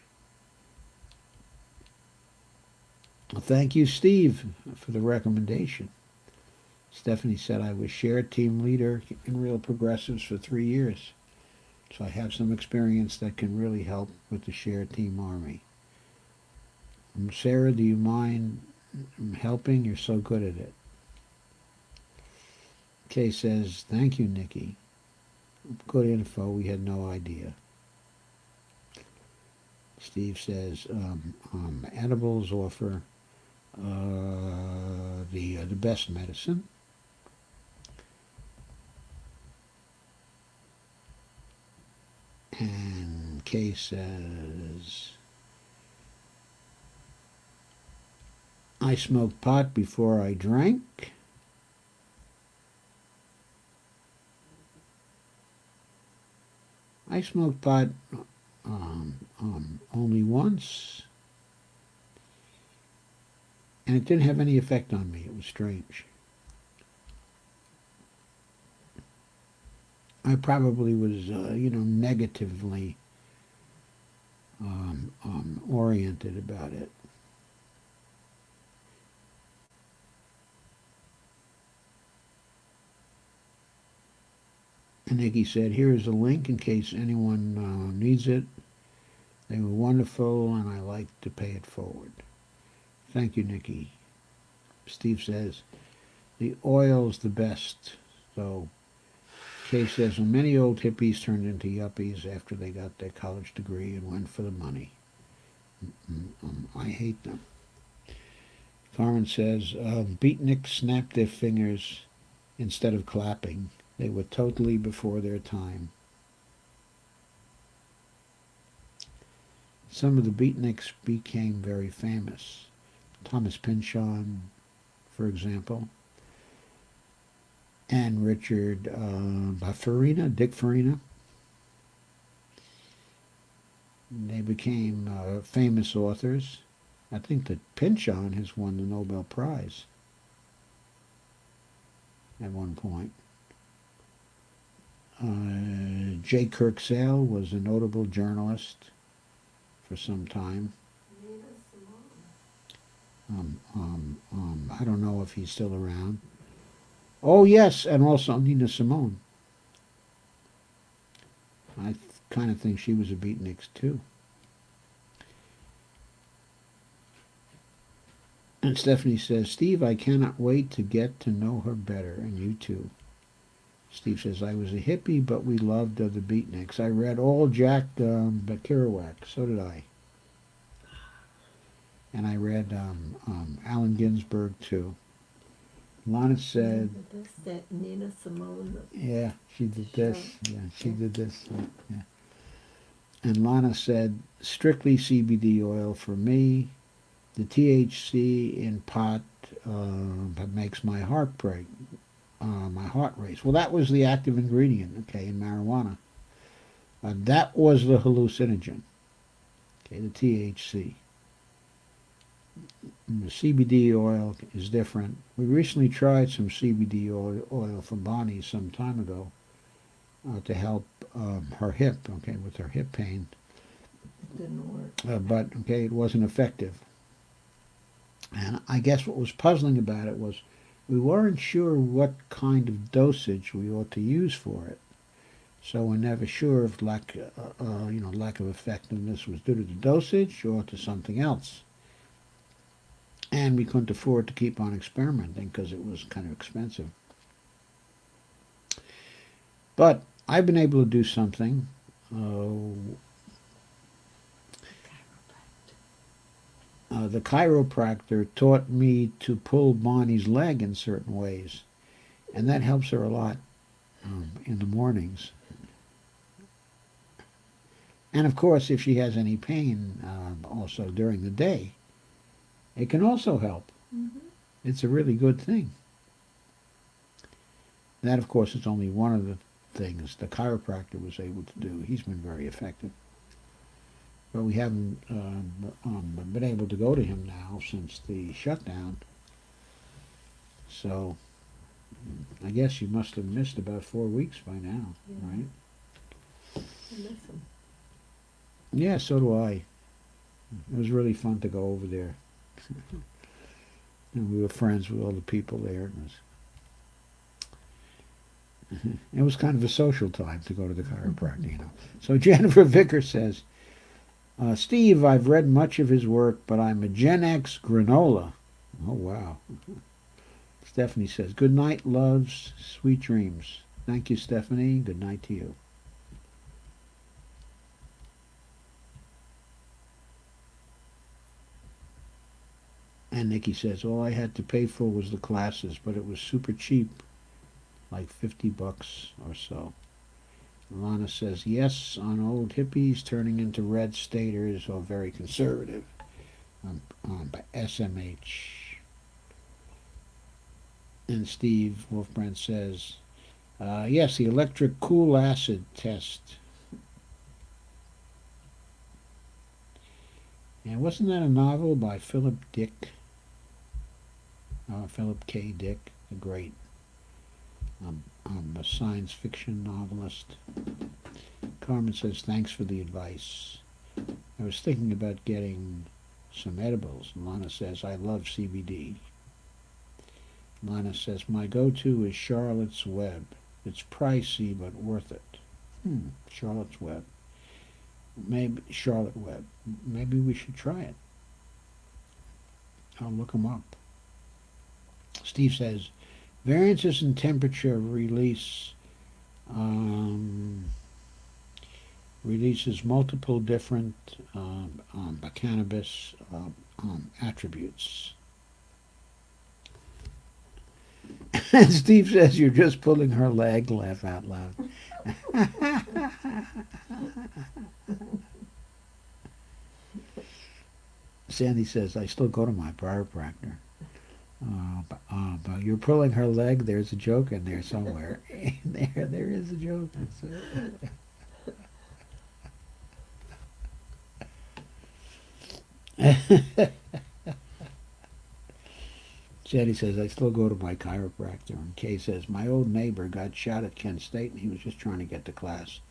Well, thank you, Steve, for the recommendation. Stephanie said I was shared team leader in Real Progressives for 3 years. So I have some experience that can really help with the shared team army. Sarah, do you mind helping? You're so good at it. Kay says, thank you, Nikki. Good info. We had no idea. Steve says, edibles offer the best medicine. And Kay says, I smoked pot before I drank. I smoked pot only once, and it didn't have any effect on me. It was strange. I probably was, negatively oriented about it. And Nikki said, here is a link in case anyone needs it. They were wonderful, and I like to pay it forward. Thank you, Nikki. Steve says, the oil's the best. So Kay says, well, many old hippies turned into yuppies after they got their college degree and went for the money. I hate them. Carmen says, beatniks snapped their fingers instead of clapping. They were totally before their time. Some of the beatniks became very famous. Thomas Pynchon, for example, and Richard Dick Farina. They became famous authors. I think that Pynchon has won the Nobel Prize at one point. J. Kirk Sale was a notable journalist for some time. I don't know if he's still around. Oh, yes, and also Nina Simone. I kind of think she was a beatnik, too. And Stephanie says, Steve, I cannot wait to get to know her better, and you too. Steve says, I was a hippie, but we loved the beatniks. I read all Jack Kerouac. So did I. And I read Allen Ginsberg, too. Lana said... That Nina Simone. Yeah, she did this. Yeah, she did this. Yeah. And Lana said, strictly CBD oil for me. The THC in pot makes my heart break. My heart race. Well, that was the active ingredient, okay, in marijuana. That was the hallucinogen, okay, the THC. And the CBD oil is different. We recently tried some CBD oil from Bonnie some time ago to help her hip, okay, with her hip pain. It didn't work. But, okay, it wasn't effective. And I guess what was puzzling about it was we weren't sure what kind of dosage we ought to use for it. So we're never sure if lack of effectiveness was due to the dosage or to something else. And we couldn't afford to keep on experimenting because it was kind of expensive. But I've been able to do something. The chiropractor taught me to pull Bonnie's leg in certain ways, and that helps her a lot in the mornings. And of course, if she has any pain also during the day, it can also help. Mm-hmm. It's a really good thing. That, of course, is only one of the things the chiropractor was able to do. He's been very effective. But we haven't been able to go to him now since the shutdown. So I guess you must have missed about 4 weeks by now, right? I miss him. Yeah, so do I. It was really fun to go over there. And we were friends with all the people there. It was kind of a social time to go to the chiropractor, So Jennifer Vicker says, Steve, I've read much of his work, but I'm a Gen X granola. Oh, wow. Stephanie says, good night, loves, sweet dreams. Thank you, Stephanie. Good night to you. And Nikki says, all I had to pay for was the classes, but it was super cheap, like $50 or so. Lana says, yes, on old hippies turning into red staters or very conservative. By SMH. And Steve Wolfbrand says, yes, the electric cool acid test. And wasn't that a novel by Philip Dick? Philip K. Dick, a great a science fiction novelist. Carmen says, thanks for the advice. I was thinking about getting some edibles. Lana says, I love CBD. Lana says, my go-to is Charlotte's Web. It's pricey, but worth it. Charlotte's Web. Maybe Charlotte Web. Maybe we should try it. I'll look them up. Steve says, variances in temperature releases multiple different cannabis attributes. And Steve says, you're just pulling her leg. Laugh out loud. Sandy says, I still go to my chiropractor. But you're pulling her leg. There's a joke in there somewhere. There is a joke. Sandy says, I still go to my chiropractor. And Kay says, my old neighbor got shot at Kent State and he was just trying to get to class.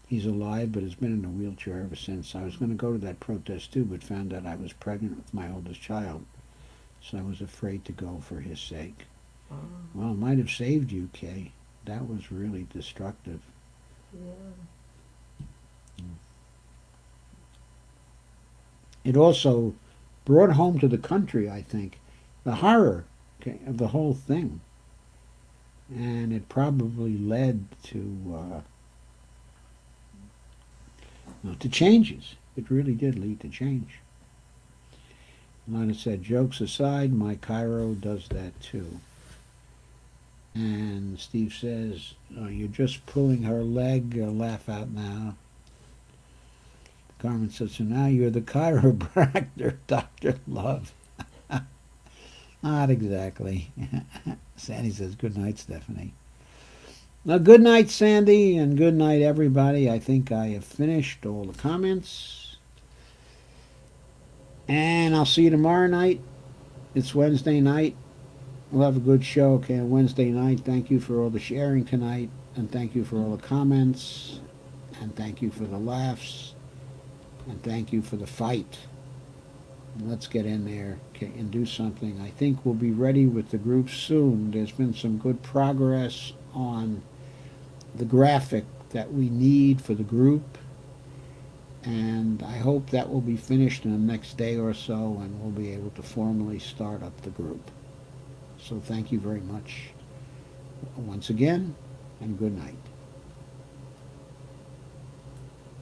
He's alive, but has been in a wheelchair ever since. I was going to go to that protest too, but found out I was pregnant with my oldest child. So I was afraid to go for his sake. Oh, Well, it might have saved you, Kay. That was really destructive. yeah. It also brought home to the country, I think, the horror of the whole thing. And it probably led to changes. It really did lead to change. Lana said, jokes aside, my chiro does that too. And Steve says, you're just pulling her leg. Laugh out now. Carmen says, so now you're the chiropractor, Dr. Love. Not exactly. Sandy says, good night, Stephanie. Now, good night, Sandy, and good night, everybody. I think I have finished all the comments. And I'll see you tomorrow night. It's Wednesday night. We'll have a good show, okay, Wednesday night. Thank you for all the sharing tonight, and thank you for all the comments, and thank you for the laughs, and thank you for the fight. And let's get in there, okay, and do something. I think we'll be ready with the group soon. There's been some good progress on the graphic that we need for the group, and I hope that will be finished in the next day or so, and we'll be able to formally start up the group. So thank you very much once again, and good night.